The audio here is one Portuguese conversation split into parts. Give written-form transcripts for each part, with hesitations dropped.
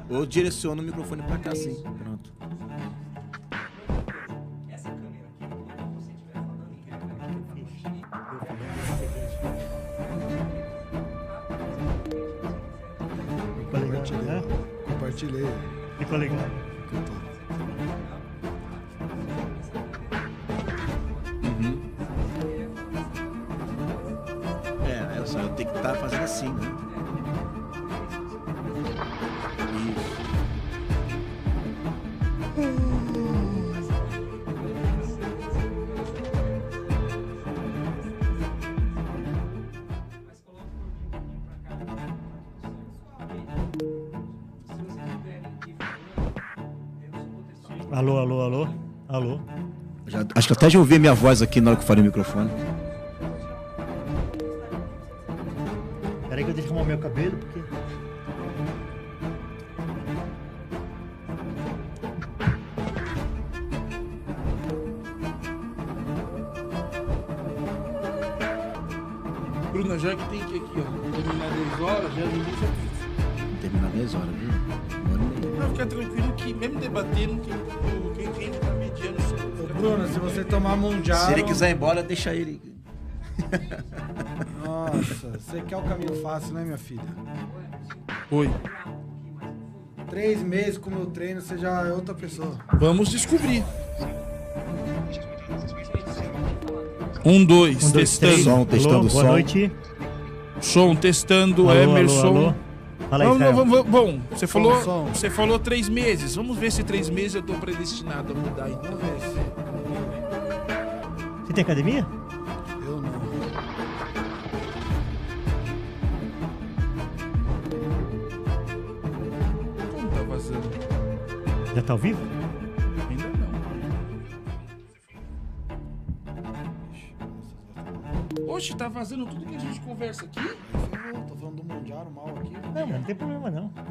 Ou direciono o microfone pra cá, assim. Pronto. Essa câmera aqui, quando você estiver falando em Compartilhei. Ficou legal. Só eu tenho que estar fazendo assim, né? Isso. Alô, alô, alô. Alô. Acho que até já ouvi a minha voz aqui na hora que eu falei no microfone. Peraí que eu deixo arrumar meu cabelo, porque... Bruna, já que tem que aqui, ó, terminar 10 horas, já ninguém já... Terminar 10 horas, viu? Uma hora e meia. Não, fica tranquilo que mesmo debatendo, quem tem que tá mediando... Bruna, se você tomar mundial... Se ele quiser ir embora, deixa ele... Nossa, você quer o caminho fácil, né, minha filha? Oi. 3 meses com o meu treino, você já é outra pessoa. Vamos descobrir. 1, 2, testando. Som, testando alô, som. boa noite. Som, testando, Alô, Emerson. alô, alô. Fala aí, Bom, você falou, som. você falou 3 meses. Vamos ver se 3 meses eu tô predestinado a mudar, então. Vamos ver se... Você tem academia? Eu não. Como tá vazando? Já tá ao vivo? Ainda não. Oxe, tá vazando tudo que a gente conversa aqui? Eu tô falando do mundial mal aqui. Não, mas não tem problema não. Não, tá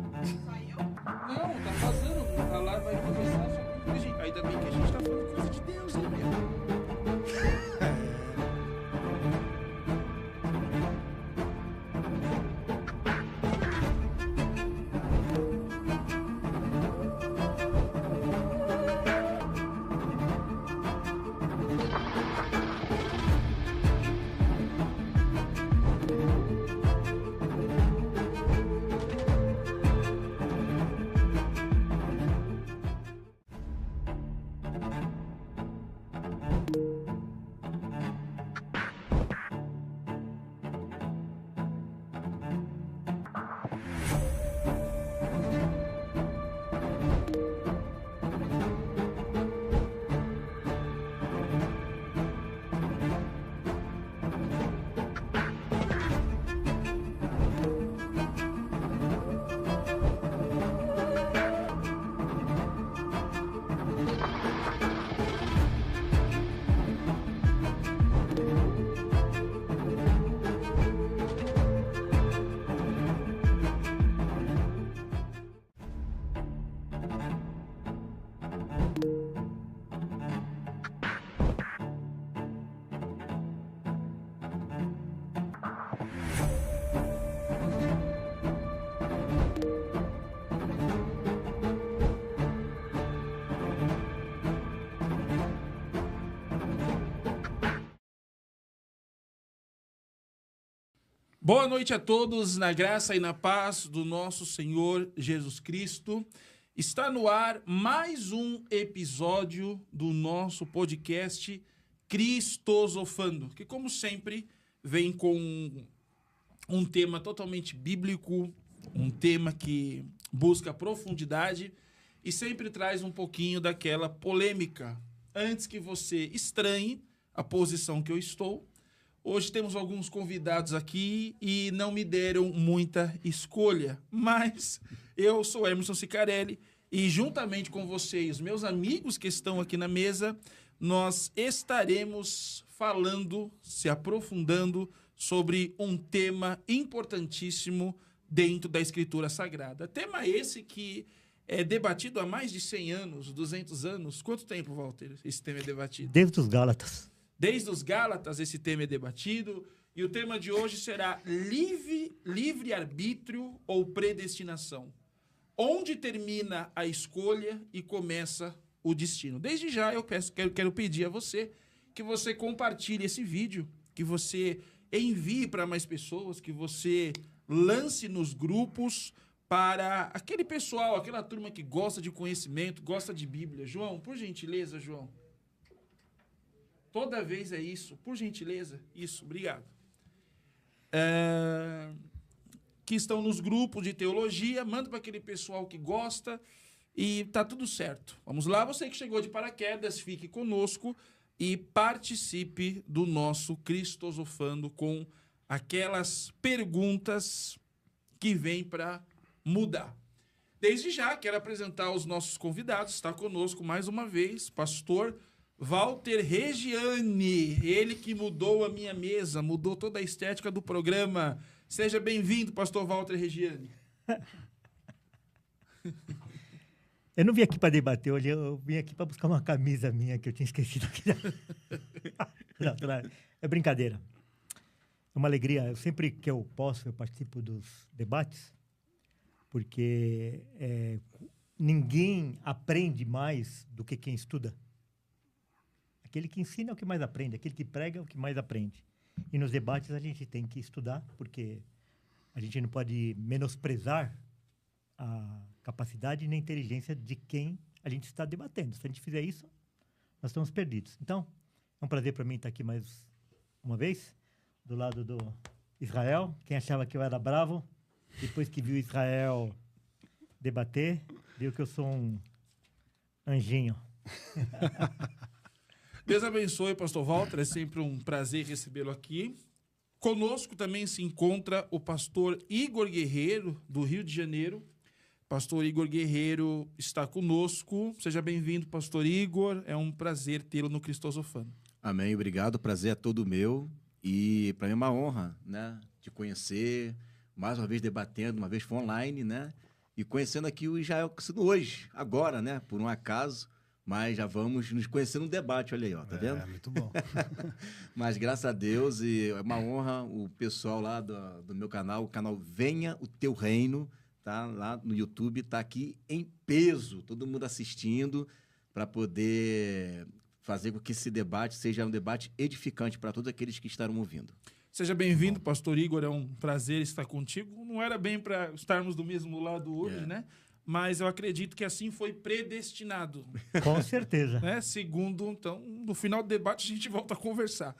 vazando. A live vai começar só com a gente. Ainda bem que a gente tá falando coisa de Deus, hein, meu? Boa noite a todos, na graça e na paz do nosso Senhor Jesus Cristo. Está no ar mais um episódio do nosso podcast Cristosofando, que, como sempre, vem com um tema totalmente bíblico, um tema que busca profundidade e sempre traz um pouquinho daquela polêmica. Antes que você estranhe a posição que eu estou, hoje temos alguns convidados aqui e não me deram muita escolha, mas eu sou Emerson Cicarelli e juntamente com vocês, meus amigos que estão aqui na mesa, nós estaremos falando, se aprofundando sobre um tema importantíssimo dentro da Escritura Sagrada. Tema esse que é debatido há mais de 100 anos, 200 anos. Quanto tempo, Walter, esse tema é debatido? Desde os Gálatas. Desde os Gálatas, esse tema é debatido. E o tema de hoje será livre-arbítrio ou predestinação. onde termina a escolha e começa o destino. Desde já eu quero pedir a você que você compartilhe esse vídeo, que você envie para mais pessoas, que você lance nos grupos para aquele pessoal, aquela turma que gosta de conhecimento, gosta de Bíblia. João, por gentileza, João. Toda vez é isso, por gentileza. Isso, obrigado. Que estão nos grupos de teologia, manda para aquele pessoal que gosta e tá tudo certo. Vamos lá, você que chegou de paraquedas, fique conosco e participe do nosso Cristosofando com aquelas perguntas que vêm para mudar. Desde já, quero apresentar os nossos convidados. Está conosco mais uma vez, pastor Walter Regiani, ele que mudou a minha mesa, mudou toda a estética do programa. Seja bem-vindo, pastor Walter Regiani. Eu não vim aqui para debater hoje, eu vim aqui para buscar uma camisa minha que eu tinha esquecido aqui. Não, é brincadeira. É uma alegria. Eu sempre que eu posso, eu participo dos debates, porque ninguém aprende mais do que quem estuda. Aquele que ensina é o que mais aprende, aquele que prega é o que mais aprende. E nos debates a gente tem que estudar, porque a gente não pode menosprezar a capacidade nem inteligência de quem a gente está debatendo. Se a gente fizer isso, nós estamos perdidos. Então, é um prazer para mim estar aqui mais uma vez, do lado do Israel. Quem achava que eu era bravo, depois que viu Israel debater, viu que eu sou um anjinho. Deus abençoe, pastor Walter. É sempre um prazer recebê-lo aqui. Conosco também se encontra o pastor Igor Guerreiro, do Rio de Janeiro. Pastor Igor Guerreiro está conosco. Seja bem-vindo, pastor Igor. É um prazer tê-lo no Cristosofando. Amém, obrigado. O prazer é todo meu. E para mim é uma honra, né, te conhecer, mais uma vez debatendo, uma vez foi online, né? E conhecendo aqui o Israel hoje, agora, né? Por um acaso. Mas já vamos nos conhecer no debate, olha aí, ó, tá vendo? É, muito bom. Mas graças a Deus, e é uma honra o pessoal lá do meu canal, o canal Venha o Teu Reino, tá? Lá no YouTube, tá aqui em peso, todo mundo assistindo, para poder fazer com que esse debate seja um debate edificante para todos aqueles que estarão ouvindo. Seja bem-vindo, pastor Igor, é um prazer estar contigo. Não era bem para estarmos do mesmo lado hoje, né? Mas eu acredito que assim foi predestinado. Com certeza. Né? Segundo, então, no final do debate a gente volta a conversar.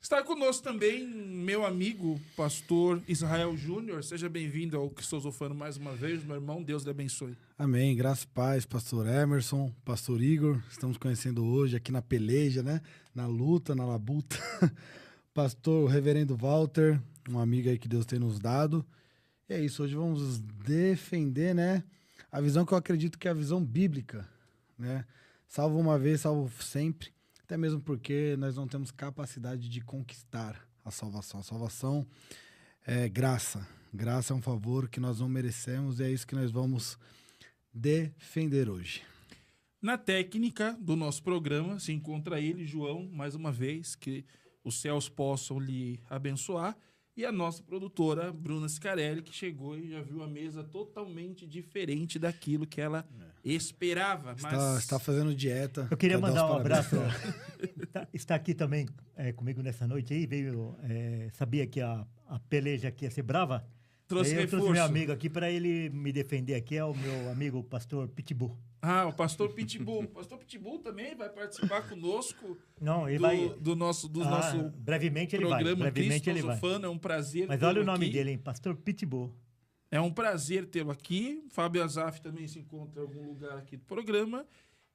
Está conosco também meu amigo, pastor Israel Júnior. Seja bem-vindo ao Cristosofando mais uma vez, meu irmão. Deus lhe abençoe. Amém. Graças e paz, pastor Emerson, pastor Igor. Estamos conhecendo hoje aqui na peleja, né? Na luta, na labuta. Pastor reverendo Walter, um amigo aí que Deus tem nos dado. E é isso, hoje vamos defender, né, a visão que eu acredito que é a visão bíblica, né? Salvo uma vez, salvo sempre, até mesmo porque nós não temos capacidade de conquistar a salvação. A salvação é graça. Graça é um favor que nós não merecemos e é isso que nós vamos defender hoje. Na técnica do nosso programa se encontra ele, João, mais uma vez, que os céus possam lhe abençoar. E a nossa produtora, Bruna Scarelli, que chegou e já viu a mesa totalmente diferente daquilo que ela esperava. Mas... Está fazendo dieta. Eu queria Quer dar mandar os um parabéns. abraço. Está aqui também comigo nessa noite aí. Veio, sabia que a peleja aqui ia ser brava. Trouxe Aí eu trouxe reforço. meu amigo aqui para ele me defender aqui. É o meu amigo pastor Pitbull. Ah, o pastor Pitbull. O pastor Pitbull também vai participar conosco Não, ele vai... do nosso brevemente ele vai. programa Brevemente ele vai. Cristosofando. É um prazer Mas tê-lo olha o nome aqui. dele, hein? Pastor Pitbull. É um prazer tê-lo aqui. Fábio Azaf também se encontra em algum lugar aqui do programa.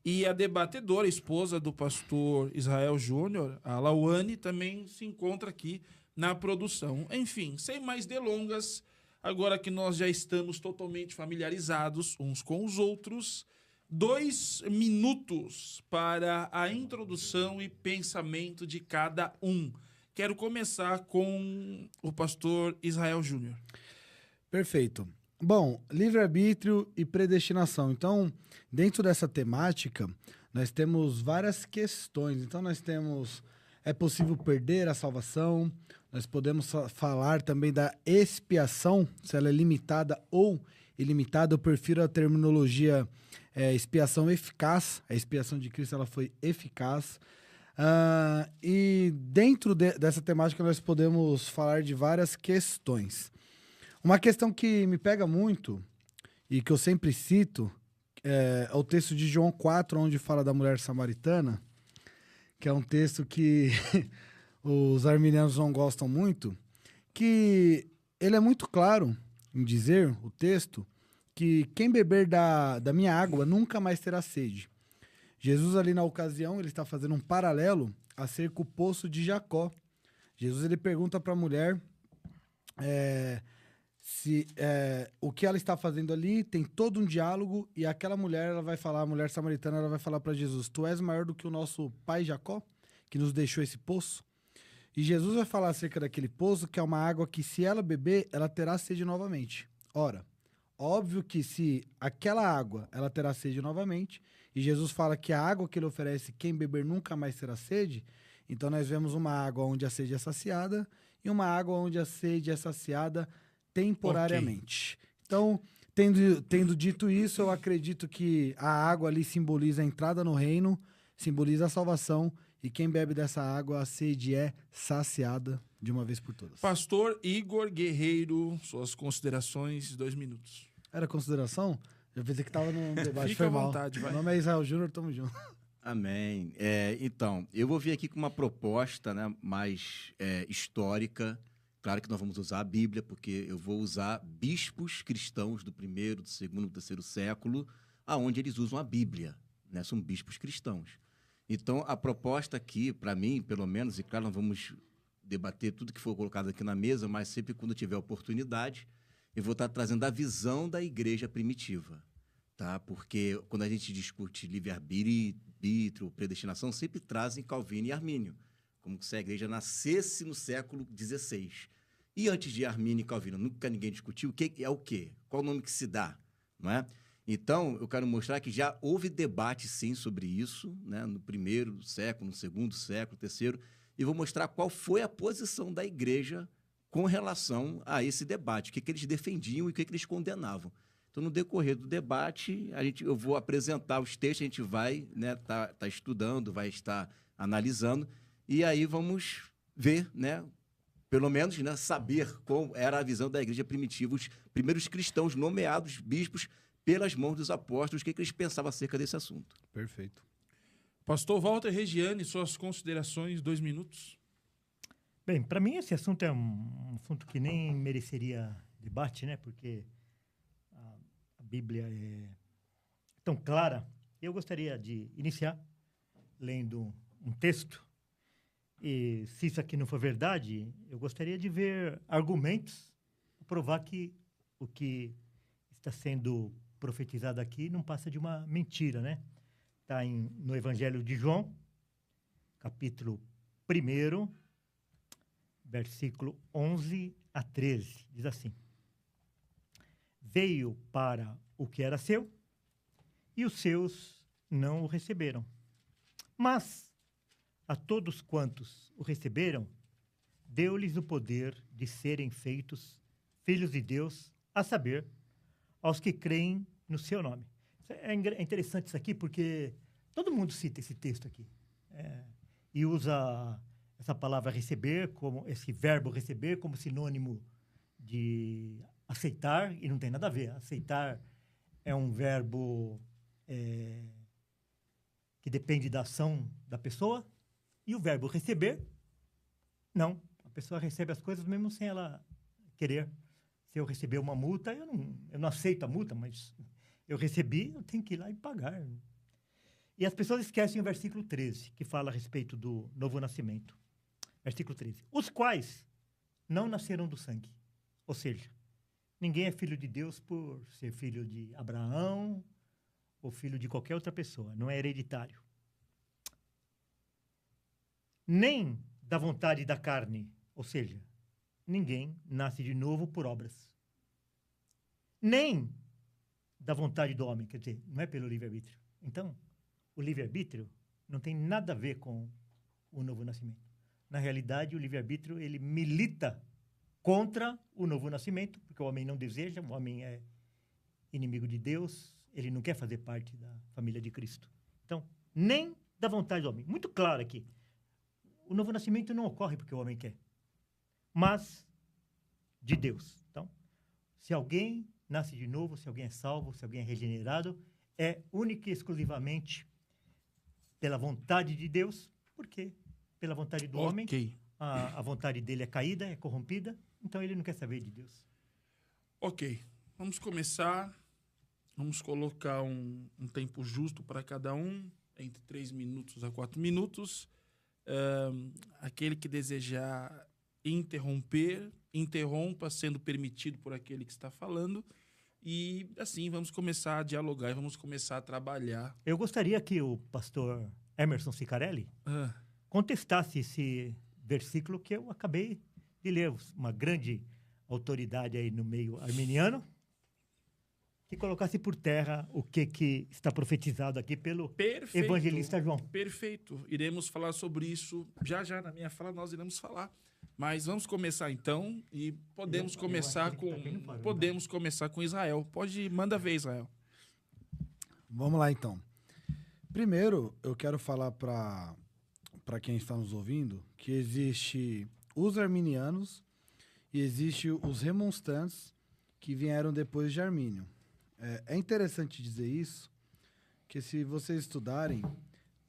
E a debatedora, a esposa do pastor Israel Júnior, a Lauane, também se encontra aqui na produção. Enfim, sem mais delongas, agora que nós já estamos totalmente familiarizados uns com os outros, 2 minutos para a introdução e pensamento de cada um. Quero começar com o pastor Israel Júnior. Perfeito. Bom, livre-arbítrio e predestinação. Então, dentro dessa temática, nós temos várias questões. Então, nós temos, é possível perder a salvação? Nós podemos falar também da expiação, se ela é limitada ou ilimitada. Eu prefiro a terminologia expiação eficaz. A expiação de Cristo ela foi eficaz. E dentro dessa temática nós podemos falar de várias questões. Uma questão que me pega muito e que eu sempre cito é o texto de João 4, onde fala da mulher samaritana, que é um texto que os arminianos não gostam muito, que ele é muito claro em dizer, o texto, que quem beber da minha água nunca mais terá sede. Jesus ali na ocasião, ele está fazendo um paralelo acerca do poço de Jacó. Jesus ele pergunta para a mulher o que ela está fazendo ali, tem todo um diálogo, e aquela mulher, ela vai falar, a mulher samaritana, ela vai falar para Jesus, tu és maior do que o nosso pai Jacó, que nos deixou esse poço? E Jesus vai falar acerca daquele poço, que é uma água que, se ela beber, ela terá sede novamente. Ora, óbvio que se aquela água, ela terá sede novamente, e Jesus fala que a água que ele oferece, quem beber nunca mais terá sede, então nós vemos uma água onde a sede é saciada, e uma água onde a sede é saciada temporariamente. Okay. Então, tendo dito isso, eu acredito que a água ali simboliza a entrada no reino, simboliza a salvação, e quem bebe dessa água, a sede é saciada de uma vez por todas. Pastor Igor Guerreiro, suas considerações, 2 minutos. Era consideração? Eu pensei que estava no debate. Fica foi à mal. vontade, vai. Meu nome é Israel Júnior, tamo junto. Amém. Então, eu vou vir aqui com uma proposta, né, mais histórica. Claro que nós vamos usar a Bíblia, porque eu vou usar bispos cristãos do 1º, do 2º, do 3º século, aonde eles usam a Bíblia, né? São bispos cristãos. Então, a proposta aqui, para mim, pelo menos, e claro, nós vamos debater tudo que for colocado aqui na mesa, mas sempre quando tiver oportunidade, eu vou estar trazendo a visão da igreja primitiva, tá? Porque quando a gente discute livre-arbítrio, predestinação, sempre trazem Calvino e Armínio, como se a igreja nascesse no século XVI. E antes de Armínio e Calvino, nunca ninguém discutiu o que é o quê? Qual o nome que se dá, não é? Então, eu quero mostrar que já houve debate, sim, sobre isso, né? No 1º século, no 2º século, 3º, e vou mostrar qual foi a posição da igreja com relação a esse debate, o que eles defendiam e o que eles condenavam. Então, no decorrer do debate, eu vou apresentar os textos, a gente vai, né, tá estudando, vai estar analisando, e aí vamos ver, né, pelo menos, né, saber qual era a visão da igreja primitiva, os primeiros cristãos nomeados bispos pelas mãos dos apóstolos, o que eles pensavam acerca desse assunto. Perfeito. Pastor Walter Regiane, suas considerações, 2 minutos. Bem, para mim esse assunto é um assunto que nem mereceria debate, né? Porque a Bíblia é tão clara. Eu gostaria de iniciar lendo um texto. E se isso aqui não for verdade, eu gostaria de ver argumentos para provar que o que está sendo profetizado aqui não passa de uma mentira, né? Está no Evangelho de João, capítulo 1, versículo 11 a 13. Diz assim: Veio para o que era seu, e os seus não o receberam. Mas a todos quantos o receberam, deu-lhes o poder de serem feitos filhos de Deus, a saber, aos que creem no seu nome. É interessante isso aqui, porque todo mundo cita esse texto aqui. E usa essa palavra receber, como esse verbo receber, como sinônimo de aceitar, e não tem nada a ver. Aceitar é um verbo que depende da ação da pessoa, e o verbo receber, não. A pessoa recebe as coisas mesmo sem ela querer. Se eu receber uma multa, eu não aceito a multa, mas eu recebi, eu tenho que ir lá e pagar. E as pessoas esquecem o versículo 13, que fala a respeito do novo nascimento. Versículo 13. Os quais não nasceram do sangue. Ou seja, ninguém é filho de Deus por ser filho de Abraão ou filho de qualquer outra pessoa. Não é hereditário. Nem da vontade da carne. Ou seja, ninguém nasce de novo por obras. Nem da vontade do homem, quer dizer, não é pelo livre-arbítrio. Então, o livre-arbítrio não tem nada a ver com o novo nascimento. Na realidade, o livre-arbítrio, ele milita contra o novo nascimento, porque o homem não deseja, o homem é inimigo de Deus, ele não quer fazer parte da família de Cristo. Então, nem da vontade do homem. Muito claro aqui. O novo nascimento não ocorre porque o homem quer, mas de Deus. Então, se alguém nasce de novo, se alguém é salvo, se alguém é regenerado, é única e exclusivamente pela vontade de Deus, porque pela vontade do homem, a vontade dele é caída, é corrompida, então ele não quer saber de Deus. Ok, vamos começar. Vamos colocar um tempo justo para cada um, entre 3 minutos a 4 minutos. Aquele que desejar interromper, interrompa, sendo permitido por aquele que está falando. E assim, vamos começar a dialogar e vamos começar a trabalhar. Eu gostaria que o pastor Emerson Sicarelli contestasse esse versículo que eu acabei de ler. Uma grande autoridade aí no meio arminiano, que colocasse por terra o que está profetizado aqui pelo evangelista João. Perfeito. Iremos falar sobre isso. Já na minha fala nós iremos falar. Mas vamos começar então e podemos começar com Israel. Manda ver, Israel. Vamos lá então. Primeiro, eu quero falar para quem está nos ouvindo que existe os arminianos e existe os remonstrantes que vieram depois de Armínio. É interessante dizer isso, que se vocês estudarem,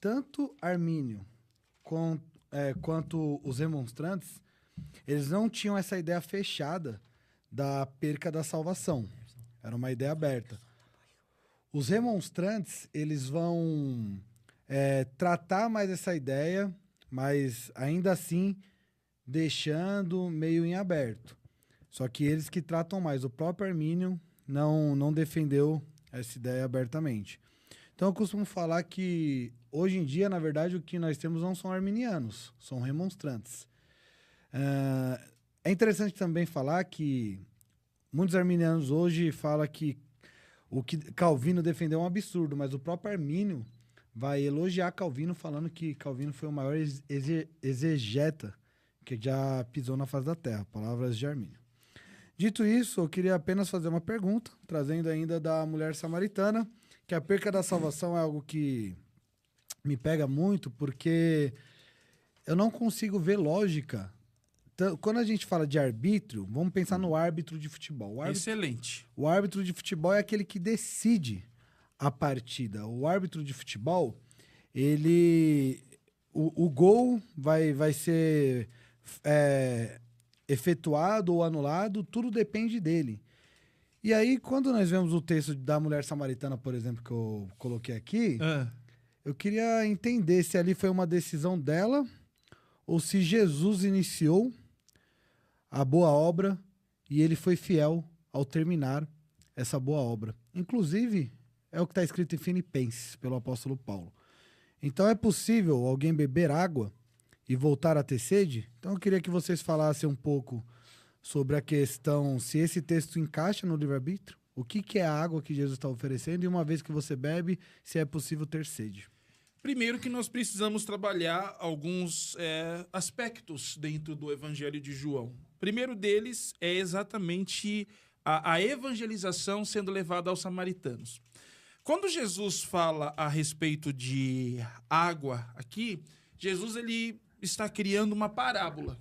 tanto Armínio quanto os remonstrantes, eles não tinham essa ideia fechada da perca da salvação. Era uma ideia aberta. Os remonstrantes, eles vão tratar mais essa ideia, mas ainda assim deixando meio em aberto. Só que eles que tratam mais. O próprio Armínio não defendeu essa ideia abertamente. Então, eu costumo falar que, hoje em dia, na verdade, o que nós temos não são arminianos, são remonstrantes. É interessante também falar que muitos arminianos hoje falam que o que Calvino defendeu é um absurdo, mas o próprio Armínio vai elogiar Calvino, falando que Calvino foi o maior exegeta que já pisou na face da terra. Palavras de Armínio. Dito isso, eu queria apenas fazer uma pergunta, trazendo ainda da mulher samaritana, que a perca da salvação é algo que me pega muito, porque eu não consigo ver lógica. Quando a gente fala de arbítrio, vamos pensar no árbitro de futebol. Excelente. O árbitro de futebol é aquele que decide a partida. O árbitro de futebol, o gol vai ser efetuado ou anulado, tudo depende dele. E aí, quando nós vemos o texto da mulher samaritana, por exemplo, que eu coloquei aqui, eu queria entender se ali foi uma decisão dela ou se Jesus iniciou a boa obra e ele foi fiel ao terminar essa boa obra. Inclusive, é o que está escrito em Filipenses, pelo apóstolo Paulo. Então, é possível alguém beber água e voltar a ter sede? Então, eu queria que vocês falassem um pouco sobre a questão, se esse texto encaixa no livre-arbítrio, o que é a água que Jesus está oferecendo, e uma vez que você bebe, se é possível ter sede. Primeiro que nós precisamos trabalhar alguns aspectos dentro do Evangelho de João. O primeiro deles é exatamente a evangelização sendo levada aos samaritanos. Quando Jesus fala a respeito de água aqui, Jesus ele está criando uma parábola.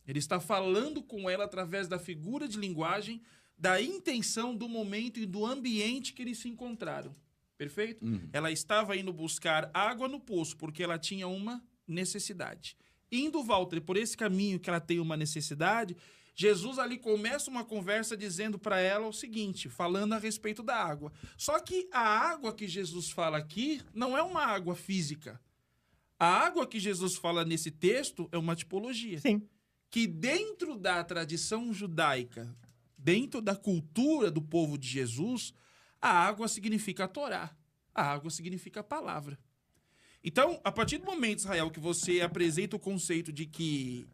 Ele está falando com ela através da figura de linguagem, da intenção do momento e do ambiente que eles se encontraram. Perfeito? Ela estava indo buscar água no poço porque ela tinha uma necessidade. Indo, Walter, por esse caminho que ela tem uma necessidade, Jesus ali começa uma conversa dizendo para ela o seguinte, falando a respeito da água. Só que a água que Jesus fala aqui não é uma água física. A água que Jesus fala nesse texto é uma tipologia. Sim. Que dentro da tradição judaica, dentro da cultura do povo de Jesus, a água significa a Torá. A água significa a palavra. Então, a partir do momento, Israel, que você apresenta o conceito de que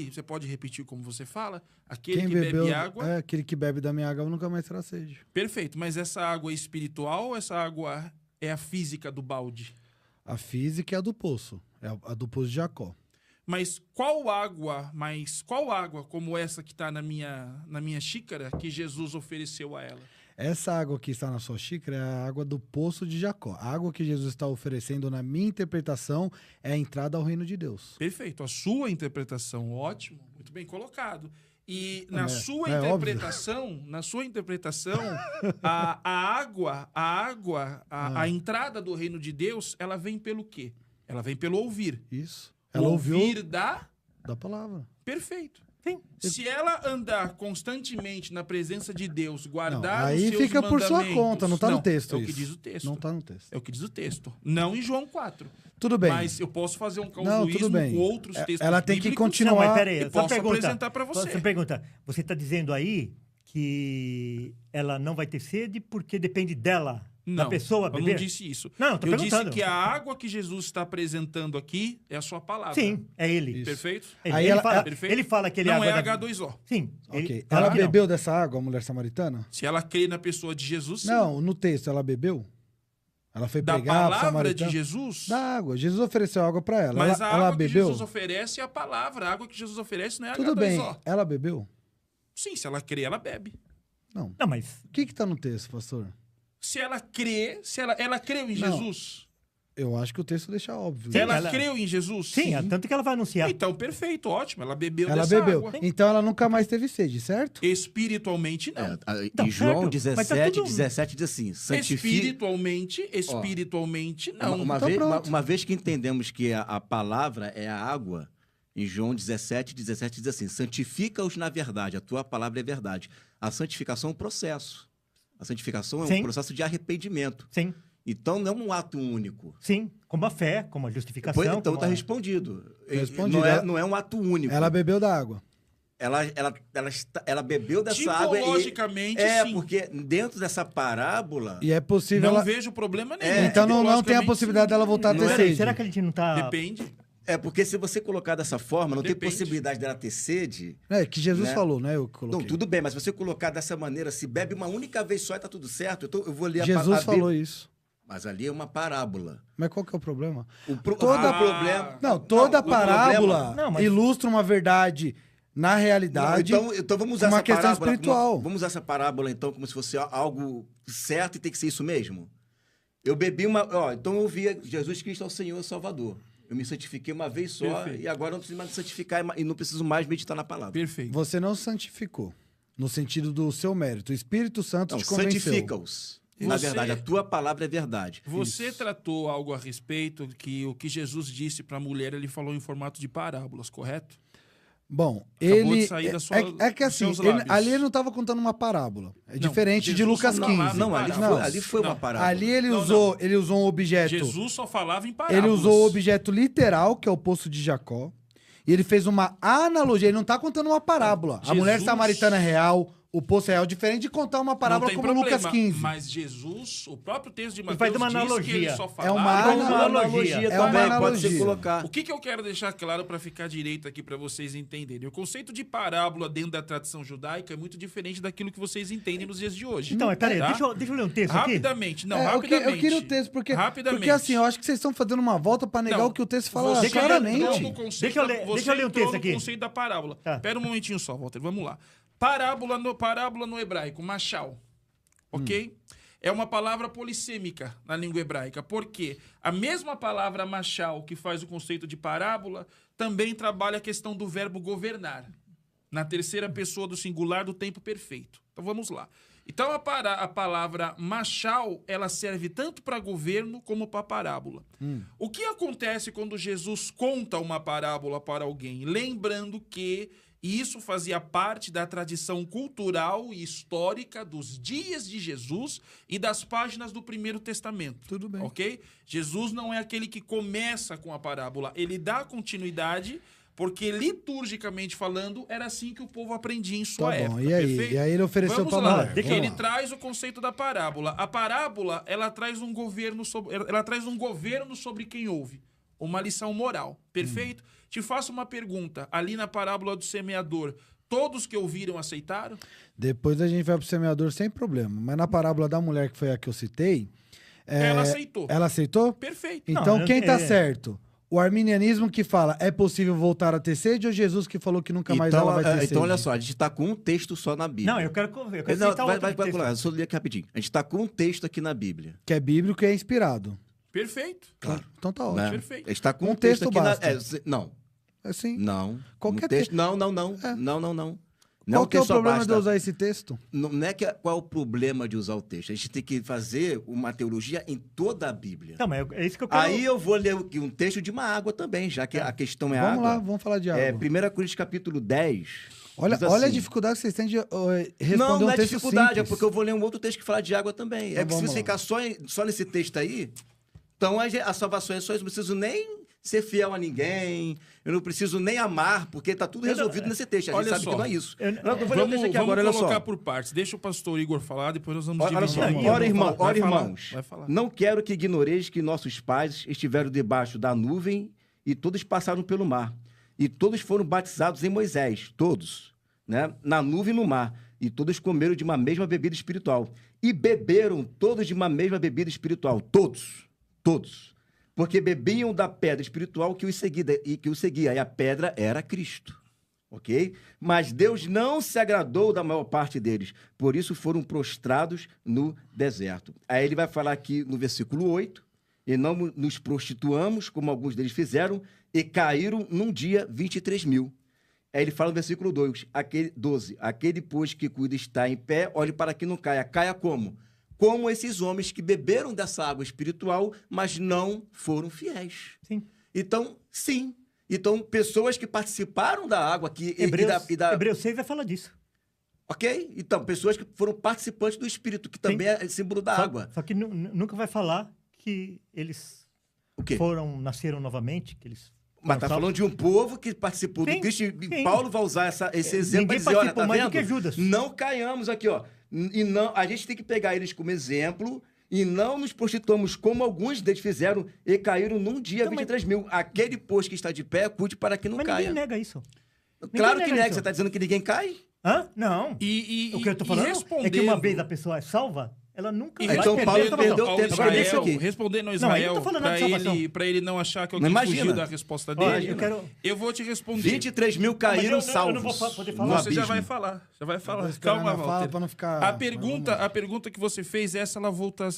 você pode repetir como você fala? Aquele que bebe água... aquele que bebe da minha água nunca mais terá sede. Perfeito, mas essa água é espiritual ou essa água é a física do balde? A física é a do poço, é a do poço de Jacó. Mas qual água como essa que está na minha xícara que Jesus ofereceu a ela? Essa água que está na sua xícara é a água do poço de Jacó. A água que Jesus está oferecendo, na minha interpretação, é a entrada ao reino de Deus. Perfeito. A sua interpretação, ótimo, muito bem colocado. E na sua é interpretação, a água, a entrada do reino de Deus, ela vem pelo quê? Ela vem pelo ouvir. Isso. Ela ouviu Ouvir da palavra. Perfeito. Sim. Se ela andar constantemente na presença de Deus, guardar Não, os aí seus fica por sua mandamentos- conta, não tá no texto É o que isso. diz o texto. Não tá no texto. É o que diz o texto. Não em João 4. Tudo bem. Mas eu posso fazer um Não, causuísmo tudo bem. com outros É, textos ela tem que bíblicos. continuar. Não, mas peraí, E só uma posso pergunta. apresentar pra você. Só pergunta. Você está dizendo aí que ela não vai ter sede porque depende dela, da pessoa eu beber? não disse isso. Não, eu tô eu disse perguntando. que a água que Jesus está apresentando aqui é a sua palavra. Sim, é ele. Isso. Perfeito? Aí Ele, ela- fala, Perfeito? ele fala que ele Não é é água da... H2O. Sim. Ok. Ele Ela fala que não. bebeu dessa água, a mulher samaritana? Se ela crê na pessoa de Jesus, sim. Não, no texto ela bebeu? Ela foi Da pregar pro palavra de samaritano? Jesus. Da água. Jesus ofereceu água pra ela. Mas ela a água que bebeu? Jesus oferece é a palavra. A água que Jesus oferece não é Tudo H2O. bem. Ela bebeu? Sim, se ela crê, ela bebe. Não. Não, mas... O que tá no texto, pastor? Se ela crê, ela creu em Não. Jesus. Eu acho que o texto deixa óbvio. Sim, Ela ela- creu em Jesus? Sim, tanto que ela vai anunciar. Então, perfeito, ótimo. Ela bebeu Ela dessa bebeu. água. Então ela nunca mais teve sede, certo? Espiritualmente, não. Não, Em João certo, mas tá 17, tudo- 17 diz assim, santifica... Espiritualmente, não. Uma, Então vez, pronto. uma vez que entendemos que a palavra é a água, em João 17 diz assim, santifica-os na verdade, a tua palavra é verdade. A santificação é um processo. A santificação é Sim. um processo de arrependimento. Sim, Então, não é um ato único. sim. Como a fé, como a justificação. Então, como está a- respondido. Respondido. Não é um ato único. Ela bebeu da água. Ela bebeu dessa água Tipologicamente, sim. porque dentro dessa parábola... E é possível Não ela... vejo problema nenhum. Então não tem a Tipologicamente, possibilidade dela voltar a Não ter é? sede. Será que a gente não tá... Depende. É porque se você colocar dessa forma, não tem Depende. possibilidade dela ter sede... É, que Jesus Né? falou, né? Eu que coloquei. Não, tudo bem, mas se você colocar dessa maneira, se bebe uma única vez só e tá tudo certo, então eu vou ler Jesus falou isso. Mas ali é uma parábola. Mas qual que é o problema? Toda problema... Não, toda o parábola problema- Não, mas- ilustra uma verdade na realidade. Então vamos usar uma essa questão parábola... espiritual. Vamos usar essa parábola, então, como se fosse algo certo e tem que ser isso mesmo? Eu bebi uma... então eu vi Jesus Cristo é o Senhor e Salvador. Eu me santifiquei uma vez só Perfeito. e agora eu não preciso mais me santificar e não preciso mais meditar na palavra. Perfeito. Você não santificou, no sentido do seu mérito. O Espírito Santo Não, te convenceu. santifica-os. Na Você- verdade, a tua palavra é verdade. Você tratou algo a respeito que o que Jesus disse para a mulher, ele falou em formato de parábolas, correto? Bom, Acabou ele... de sair da sua- é que dos assim, seus lábios. ali ele não estava contando uma parábola. É Não, diferente de Jesus Lucas só 15. falava- Não, ali parábola. foi, ali foi Não. uma parábola. Ali ele Não, usou um objeto... Jesus só falava em parábolas. Ele usou o objeto literal, que é o poço de Jacó, e ele fez uma analogia. Ele não está contando uma parábola. A Jesus- mulher samaritana é real, o poço é real, diferente de contar uma Não parábola tem como problema, Lucas 15. Mas Jesus, o próprio texto de Ele faz Mateus uma diz que ele analogia. só É falava... uma analogia. É uma também, pode analogia. ser colocar. O que eu quero deixar claro para ficar direito aqui para vocês entenderem? O conceito de parábola dentro da tradição judaica é muito diferente daquilo que vocês entendem nos dias de hoje. Então, peraí, Tá? deixa eu ler um texto aqui. Rapidamente, não, É, rapidamente. eu queria o texto, porque Rapidamente. assim, eu acho que vocês estão fazendo uma volta para negar Não, o que o texto fala Você claramente. entrou no conceito Deixa eu ler- da- você deixa eu ler um entrou texto no aqui. conceito da parábola. Tá. Espera um momentinho só, Walter, vamos lá. Parábola no hebraico, machal, ok? É uma palavra polissêmica na língua hebraica, porque a mesma palavra machal que faz o conceito de parábola também trabalha a questão do verbo governar, na terceira pessoa do singular do tempo perfeito. Então vamos lá. Então a palavra machal, ela serve tanto para governo como para parábola. O que acontece quando Jesus conta uma parábola para alguém? Lembrando que isso fazia parte da tradição cultural e histórica dos dias de Jesus e das páginas do Primeiro Testamento. Tudo bem. Ok? Jesus não é aquele que começa com a parábola, ele dá continuidade, porque liturgicamente falando, era assim que o povo aprendia em sua Tá bom, época. e aí? Perfeito? E aí ele ofereceu Vamos pra lá. mulher. Deixa Vamos Ele lá. traz o conceito da parábola. A parábola, ela traz um governo sobre quem ouve. Uma lição moral. Perfeito? Te faço uma pergunta. Ali na parábola do semeador, todos que ouviram aceitaram? Depois a gente vai pro semeador sem problema. Mas na parábola da mulher, que foi a que eu citei... Ela aceitou. Ela aceitou? Perfeito. Então Não, quem tá é- certo? O arminianismo que fala, é possível voltar a ter sede, ou Jesus que falou que nunca mais ela vai ter sede? Então, olha só, a gente está com um texto só na Bíblia. Não, eu quero Não, citar vai outro texto. lá, só ler aqui rapidinho. A gente está com um texto aqui na Bíblia. Que é bíblico e é inspirado. Perfeito. Claro. Então tá ótimo. Né? Perfeito. A gente está com Um um texto texto aqui basta. não, Assim, não. Qualquer Um texto, texto. não. É. Não. qual que é o texto só problema basta. de usar esse texto? Não é qual é o problema de usar o texto. A gente tem que fazer uma teologia em toda a Bíblia. Não, mas é isso que eu quero... Aí eu vou ler aqui um texto de uma água também, já que a questão é água. Vamos lá, vamos falar de água. É 1 Coríntios capítulo 10. Olha, diz olha a assim, dificuldade que vocês têm de responder não um é texto dificuldade, simples. é porque eu vou ler um outro texto que fala de água também. Então É que se vamos você lá. ficar só nesse texto aí, então a salvação é só isso. Eu não preciso nem ser fiel a ninguém, eu não preciso nem amar, porque está tudo resolvido nesse texto. A gente Olha sabe só. que não é isso. Eu- Não, eu vou ler o texto aqui agora, olha colocar só. por partes. Deixa o pastor Igor falar, depois nós vamos Olha dividir. só, Não, ora, eu vou falar. irmãos, Vai falar. não quero que ignoreis que nossos pais estiveram debaixo da nuvem e todos passaram pelo mar. E todos foram batizados em Moisés, todos, né? Na nuvem e no mar. E todos comeram de uma mesma bebida espiritual. E beberam todos de uma mesma bebida espiritual. Todos. Porque bebiam da pedra espiritual que os seguia. E a pedra era Cristo. Ok? Mas Deus não se agradou da maior parte deles. Por isso foram prostrados no deserto. Aí ele vai falar aqui no versículo 8. E não nos prostituamos, como alguns deles fizeram, e caíram num dia 23 mil. Aí ele fala no versículo 12. Aquele, pois, que cuida está em pé, olhe para que não caia. Caia como? Como esses homens que beberam dessa água espiritual, mas não foram fiéis. Sim. Então, sim. Então, pessoas que participaram da água aqui Hebreus 6 vai falar disso. Ok? Então, pessoas que foram participantes do Espírito, que também é símbolo da água. Só que nunca vai falar que eles O quê? nasceram novamente, que eles... Mas tá foram falando de um povo que participou Sim, do Cristo. E sim. Paulo vai usar esse exemplo para Ninguém dizer, olha, participou tá mais do vendo? que Judas. Não caiamos aqui, ó. E não, a gente tem que pegar eles como exemplo e não nos prostituamos como alguns deles fizeram e caíram num dia Então, 23 mil. Aquele, pois, que está de pé, cuide para que não Mas caia. ninguém nega isso. Claro ninguém que nega nega. isso. Você está dizendo que ninguém cai? Hã? Não. E O que eu tô falando é que uma vez a pessoa é salva, ela nunca vai Então, perder Paulo a salvação. perdeu ao tempo. Agora, deixa isso eu... aqui. respondendo ao Não, aí eu Israel, tô falando de salvação. pra ele não achar que Não alguém imagina. fugiu da resposta Ó, dele. eu quero... Eu vou te responder. 23 mil caíram Mas eu não vou salvos. poder no falar. Você já abismo. vai falar. Já vai falar. Vou esperar Calma, na fala Walter. pra não ficar... A pergunta que você fez, se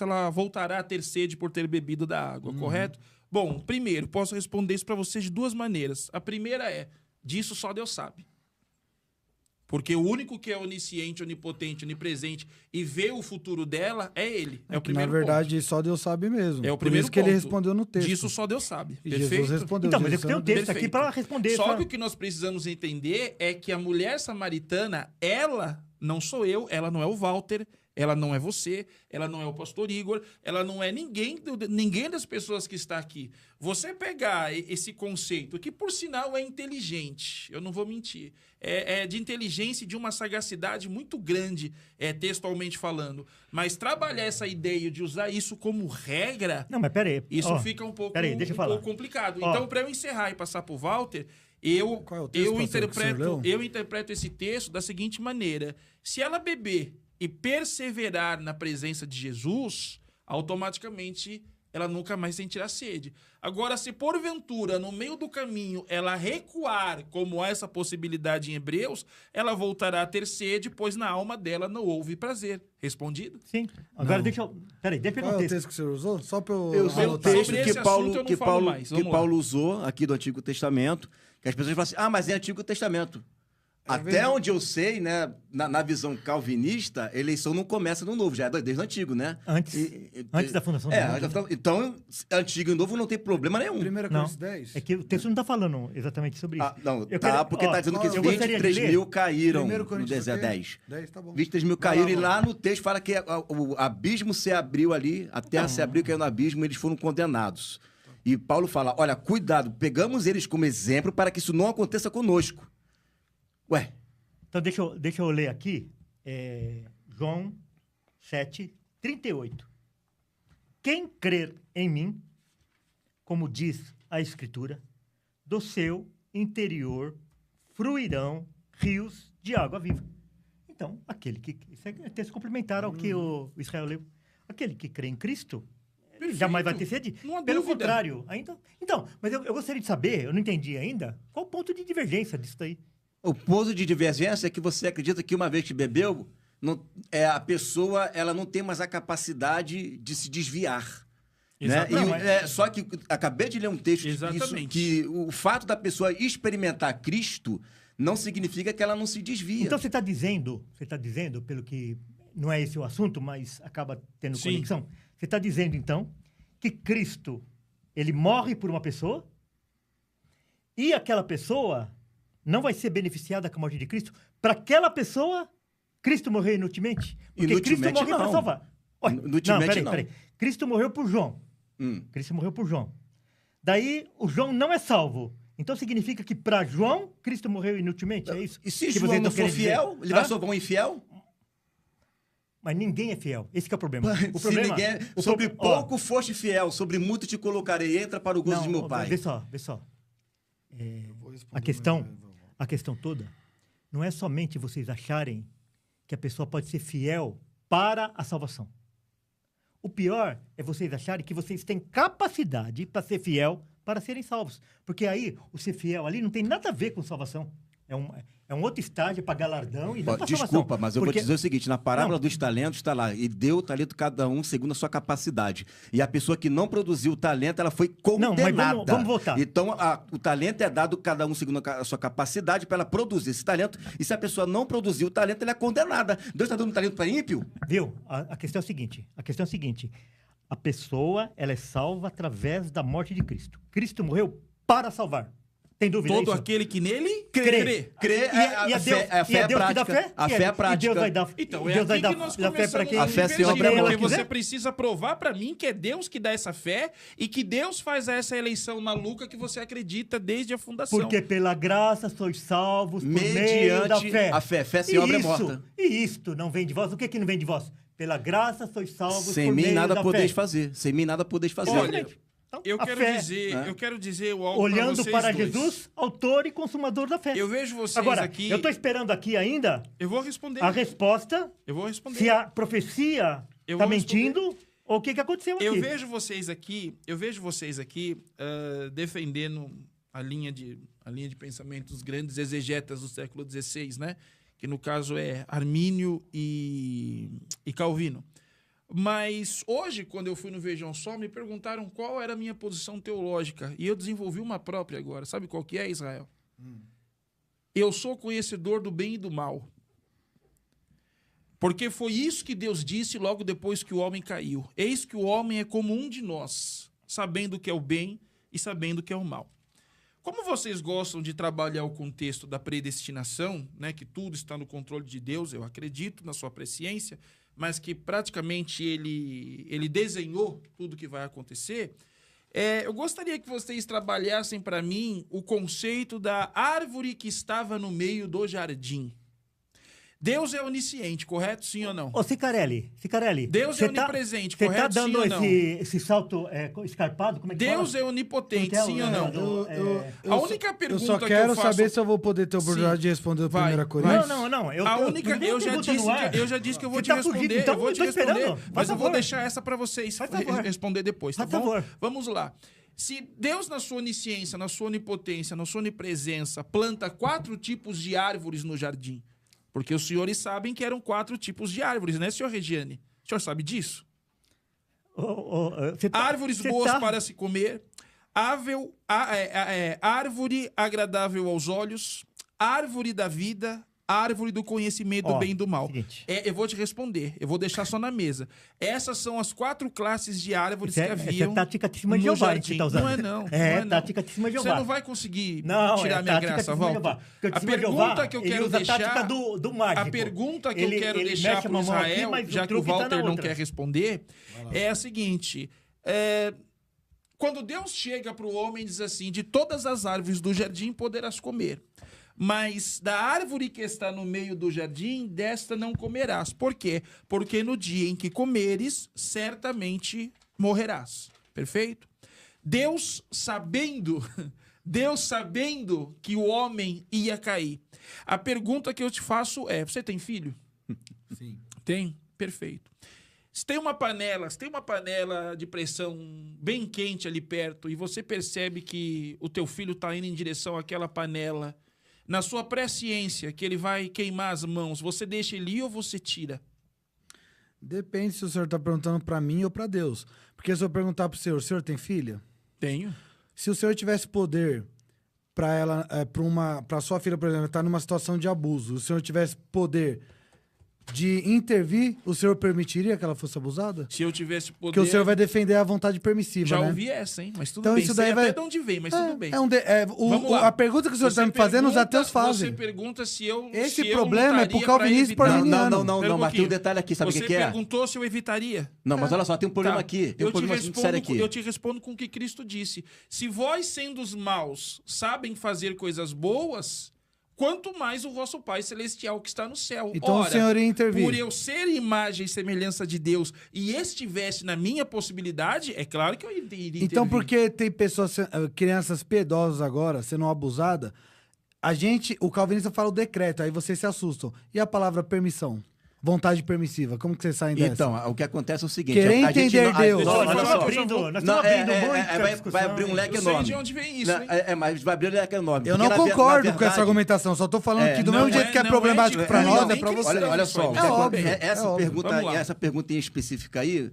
ela voltará a ter sede por ter bebido da água, correto? Bom, primeiro, posso responder isso para você de duas maneiras. A primeira é, disso só Deus sabe. Porque o único que é onisciente, onipotente, onipresente e vê o futuro dela é ele. É o que, na primeiro verdade, só Deus sabe mesmo. ponto. É o Por primeiro isso que ele ponto. respondeu no texto. Disso só Deus sabe. E Perfeito? Jesus respondeu. Então, mas eu Jesus tenho um texto aqui Perfeito. para responder. Só sabe? que o que nós precisamos entender é que a mulher samaritana, ela não sou eu, ela não é o Walter, ela não é você, ela não é o pastor Igor, ela não é ninguém das pessoas que está aqui. Você pegar esse conceito, que por sinal é inteligente, eu não vou mentir, é de inteligência e de uma sagacidade muito grande, textualmente falando, mas trabalhar essa ideia de usar isso como regra, Não, mas peraí. isso Ó, fica um pouco, peraí, deixa eu um falar. pouco complicado. Ó. Então, para eu encerrar e passar para o Walter, Qual é o texto, pastor, que o senhor leu? eu interpreto esse texto da seguinte maneira: se ela beber e perseverar na presença de Jesus, automaticamente ela nunca mais sentirá sede. Agora, se porventura, no meio do caminho, ela recuar, como há essa possibilidade em Hebreus, ela voltará a ter sede, pois na alma dela não houve prazer. Respondido? Sim. Agora Não. deixa eu... Peraí, deixa eu Qual pegar é um o texto. texto que o senhor usou? Só pra eu Eu sei o anotar. texto Sobre esse que assunto Paulo, eu não que falo Paulo, mais. que Vamos Paulo lá. usou aqui do Antigo Testamento, que as pessoas falam assim, mas é Antigo Testamento. Até verdade. onde eu sei, né, na visão calvinista, a eleição não começa no Novo, já é desde o Antigo, né? Antes da fundação do mundo, né? Então, Antigo e Novo não tem problema nenhum. 1 Não, Coríntios 10? é que o texto não está falando exatamente sobre isso. Ah, não, Eu tá, quero- porque ó, tá dizendo que eu gostaria de 23 ler. mil caíram 1 no Coríntios deserto. o quê? 10. 10, tá bom. 23 mil Vai caíram e vamos lá no texto fala que o abismo se abriu ali, a terra se abriu, caiu no abismo e eles foram condenados. E Paulo fala, olha, cuidado, pegamos eles como exemplo para que isso não aconteça conosco. Ué, Então, deixa eu ler aqui. João 7:38. Quem crer em mim, como diz a Escritura, do seu interior fluirão rios de água viva. Então, aquele que... Isso é texto complementar ao que o Israel leu. Aquele que crê em Cristo, ele jamais vai ter sede. Não há Pelo dúvida. contrário. Ainda... Então, mas eu gostaria de saber, eu não entendi ainda, qual o ponto de divergência disso daí? O ponto de divergência é que você acredita que uma vez que bebeu, a pessoa ela não tem mais a capacidade de se desviar. Né? Exatamente. Só que acabei de ler um texto Exatamente. que o fato da pessoa experimentar Cristo não significa que ela não se desvia. Então você está dizendo, pelo que não é esse o assunto, mas acaba tendo Sim. conexão, você está dizendo, então, que Cristo, ele morre por uma pessoa e aquela pessoa não vai ser beneficiada com a morte de Cristo? Para aquela pessoa, Cristo morreu inutilmente? Porque Cristo Inutilmente, morreu para não. salvar. Olha, Inutilmente, não. peraí. Cristo morreu por João. Cristo morreu por João. Daí, o João não é salvo. Então, significa que para João, Cristo morreu inutilmente? É isso? E se que João vocês não estão for querendo dizer? fiel, ele vai Hã? salvar um infiel? Mas ninguém é fiel. Esse que é o problema. O Se problema ninguém, o sobre pro- ó, pouco foste fiel, sobre muito te colocarei. Entra para o gozo de meu pai. Vê só. Vou responder A questão toda não é somente vocês acharem que a pessoa pode ser fiel para a salvação. O pior é vocês acharem que vocês têm capacidade para ser fiel para serem salvos. Porque aí, o ser fiel ali não tem nada a ver com salvação. É um outro estágio para galardão e não para salvação. Desculpa, mas eu vou Porque- te dizer o seguinte: na parábola Não. dos talentos está lá, e deu o talento cada um segundo a sua capacidade. E a pessoa que não produziu o talento, ela foi Não, mas condenada. vamos voltar. Então, o talento é dado cada um segundo a sua capacidade para ela produzir esse talento. E se a pessoa não produzir o talento, ela é condenada. Deus está dando talento para ímpio? Viu? A questão é a seguinte. A pessoa, ela é salva através da morte de Cristo. Cristo morreu para salvar. Tem dúvida Todo disso? aquele que nele Crê. Crer E é a Deus, fé é e é Deus que dá prática. fé? A E fé é E prática. Deus vai dar, Então, e é Deus vai aqui dar, que nós dar fé para começamos quem A fé sem obra é divergir, morta. porque você quiser. precisa provar para mim que é Deus que dá essa fé e que Deus faz essa eleição maluca que você acredita desde a fundação. Porque pela graça sois salvos por meio da Mediante fé. a fé. Fé sem obra é morta. E isto não vem de vós. O que não vem de vós? Pela graça sois salvos Sem por mim meio nada da podeis fé. fazer. Sem mim nada podeis fazer. Olha, Exatamente. Então, eu a quero fé, dizer, né? eu quero dizer algo pra olhando vocês para dois. Jesus, autor e consumador da fé. Eu vejo vocês Agora, aqui. eu estou esperando aqui ainda Eu vou responder. a resposta Eu vou responder. se a profecia Eu está vou mentindo ou o que aconteceu aqui. Eu vejo vocês aqui defendendo a linha de pensamento dos grandes exegetas do século XVI, né? Que no caso é Armínio e Calvino. Mas hoje, quando eu fui no Vejam Só, me perguntaram qual era a minha posição teológica. E eu desenvolvi uma própria agora. Sabe qual que é, Israel? Eu sou conhecedor do bem e do mal. Porque foi isso que Deus disse logo depois que o homem caiu. Eis que o homem é como um de nós, sabendo o que é o bem e sabendo o que é o mal. Como vocês gostam de trabalhar o contexto da predestinação, né, que tudo está no controle de Deus, eu acredito na sua presciência, mas que praticamente ele desenhou tudo que vai acontecer, eu gostaria que vocês trabalhassem para mim o conceito da árvore que estava no meio do jardim. Deus é onisciente, correto? Sim ou não? Ô, Cicarelli, Deus você é onipresente, Você correto? está dando Sim ou não? esse salto escarpado? Como é que Deus fala? é onipotente, Como é que sim é? ou não? Eu A única pergunta eu só que quero eu faço- saber se eu vou poder ter a oportunidade Sim. de responder a Vai, primeira vai. Coríntios. Não. Eu já disse que eu vou Você te tá responder, fugindo, então eu vou eu te tô responder, esperando. mas Faz eu vou favor. deixar essa para vocês Faz favor. responder depois, tá Faz bom? favor. Vamos lá. Se Deus, na sua onisciência, na sua onipotência, na sua onipresença, planta 4 tipos de árvores no jardim, porque os senhores sabem que eram 4 tipos de árvores, né, senhor Regiane? O senhor sabe disso? Árvores boas para se comer, árvore agradável aos olhos, árvore da vida, árvore do conhecimento do bem e do mal. Seguinte. Eu vou te responder, eu vou deixar só na mesa. Essas são as 4 classes de árvores Isso que essa haviam é tática de cima de no Jeová que jardim. você tá usando. Não é não. É, não é não. tática de cima de Jeová. Você não vai conseguir Não, tirar é minha tática graça, de cima de Walter. Jeová. Porque de A cima de pergunta Jeová, que eu ele quero usa a deixar... tática do mágico. A pergunta que eu quero ele deixar mexe para o uma mão aqui, Israel, mas já o que o truque tá Walter na não outra. quer responder, é a seguinte. Quando Deus chega para o homem e diz assim, de todas as árvores do jardim poderás comer, mas da árvore que está no meio do jardim, desta não comerás. Por quê? Porque no dia em que comeres, certamente morrerás. Perfeito? Deus sabendo que o homem ia cair. A pergunta que eu te faço é, você tem filho? Sim. Tem? Perfeito. Se tem uma panela de pressão bem quente ali perto e você percebe que o teu filho está indo em direção àquela panela, na sua presciência que ele vai queimar as mãos, você deixa ele ir ou você tira? Depende se o senhor está perguntando para mim ou para Deus. Porque se eu perguntar para o senhor tem filha? Tenho. Se o senhor tivesse poder para ela, para sua filha, por exemplo, estar numa situação de abuso, o senhor tivesse poder de intervir, o senhor permitiria que ela fosse abusada? Se eu tivesse poder... Porque o senhor vai defender a vontade permissiva, Já né? ouvi essa, hein? Mas tudo Então, bem. isso Sei daí até vai- de onde vem, mas tudo bem. Vamos lá. A pergunta que o senhor está me fazendo, os ateus fazem. Você pergunta se eu Esse se eu problema é pro lutaria pra calvinista e evitar. parminiano. Não, Pera um mas tem um pouquinho. detalhe aqui, sabe o Você que que é? perguntou se eu evitaria. Não, mas olha só, tem um problema Tá. aqui. Tem um Eu te problema muito sério respondo, aqui. eu te respondo com o que Cristo disse. Se vós, sendo os maus, sabem fazer coisas boas, quanto mais o vosso Pai Celestial que está no céu. Então Ora, o senhor ia intervir. por eu ser imagem e semelhança de Deus e estivesse na minha possibilidade, é claro que eu iria intervir. Então, porque tem pessoas, crianças piedosas agora, sendo abusadas, o calvinista fala o decreto, aí vocês se assustam. E a palavra permissão? Vontade permissiva, como que vocês saem dessa? Então, o que acontece é o seguinte... Querer a gente entender não- Deus. Não, Nós olha estamos só. abrindo- Nós Não, estamos abrindo muita discussão. vai abrir um leque Eu sei enorme. de onde vem isso, Não, hein? mas vai abrir um leque enorme. Eu Porque, não na concordo com verdade- essa argumentação, só tô falando que do não mesmo jeito que é não problemático de- pra nós, nem é pra cristão você. Olha isso só, aí. É óbvio, essa, óbvio. pergunta, Vamos lá. essa pergunta em específica aí...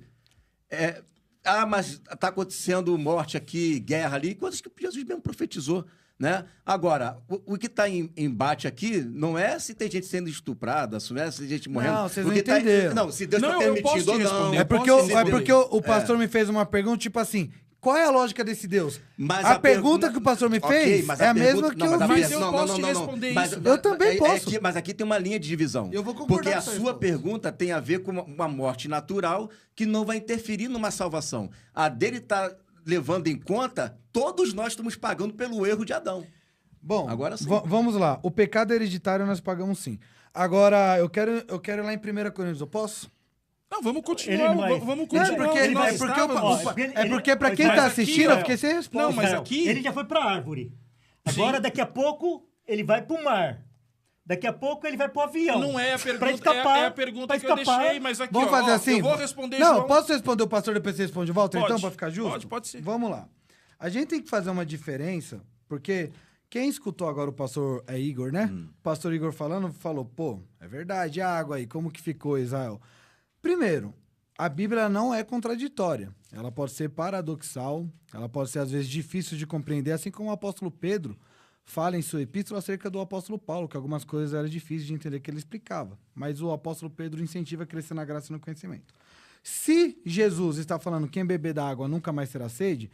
mas está acontecendo morte aqui, guerra ali, coisas que Jesus mesmo profetizou, né? Agora, o que está em embate aqui não é se tem gente sendo estuprada, não é se tem gente morrendo. Não, vocês O não que tá- entenderam. Não, se Deus Não, está eu posso permitindo te ou não. responder. É Eu porque, posso é porque o pastor me fez uma pergunta, tipo assim, qual é a lógica desse Deus? Mas a a pergunta pergunta- que o pastor me Ok, fez mas é a pergunta- mesma que não, eu mas a vi. Mas pergunta- eu posso te responder mas- isso. Eu também posso. Mas aqui tem uma linha de divisão. Eu vou concordar Porque a com essa sua resposta. pergunta tem a ver com uma morte natural que não vai interferir numa salvação. A dele está levando em conta, todos nós estamos pagando pelo erro de Adão. Bom, Agora sim. vamos lá. O pecado hereditário nós pagamos sim. Agora, eu quero ir lá em 1 Coríntios, eu posso? Não, vamos Ele continuar. não vai- vamos Não, continuar. porque, Ele não, vai é porque, estar, eu- vamos- é porque pra quem Mas tá aqui, assistindo, eu ó, fiquei sem resposta. Não, mas Israel, aqui- ele já foi pra árvore. Agora, daqui a pouco, ele vai pro mar. Daqui a pouco, ele vai pro avião. Não é a Pra pergunta, escapar, é a pergunta pra que eu escapar. deixei, mas aqui, Vamos ó, fazer ó, assim? eu vou responder, Não, João. posso responder o pastor, depois você responde o Walter, Pode. então, pra ficar justo? Pode ser. Vamos lá. A gente tem que fazer uma diferença, porque quem escutou agora o pastor Igor, né? O pastor Igor falou, pô, é verdade, a água aí, como que ficou, Israel? Primeiro, a Bíblia não é contraditória. Ela pode ser paradoxal, ela pode ser, às vezes, difícil de compreender, assim como o apóstolo Pedro fala em sua epístola acerca do apóstolo Paulo, que algumas coisas eram difíceis de entender que ele explicava. Mas o apóstolo Pedro incentiva a crescer na graça e no conhecimento. Se Jesus está falando quem beber da água nunca mais terá sede,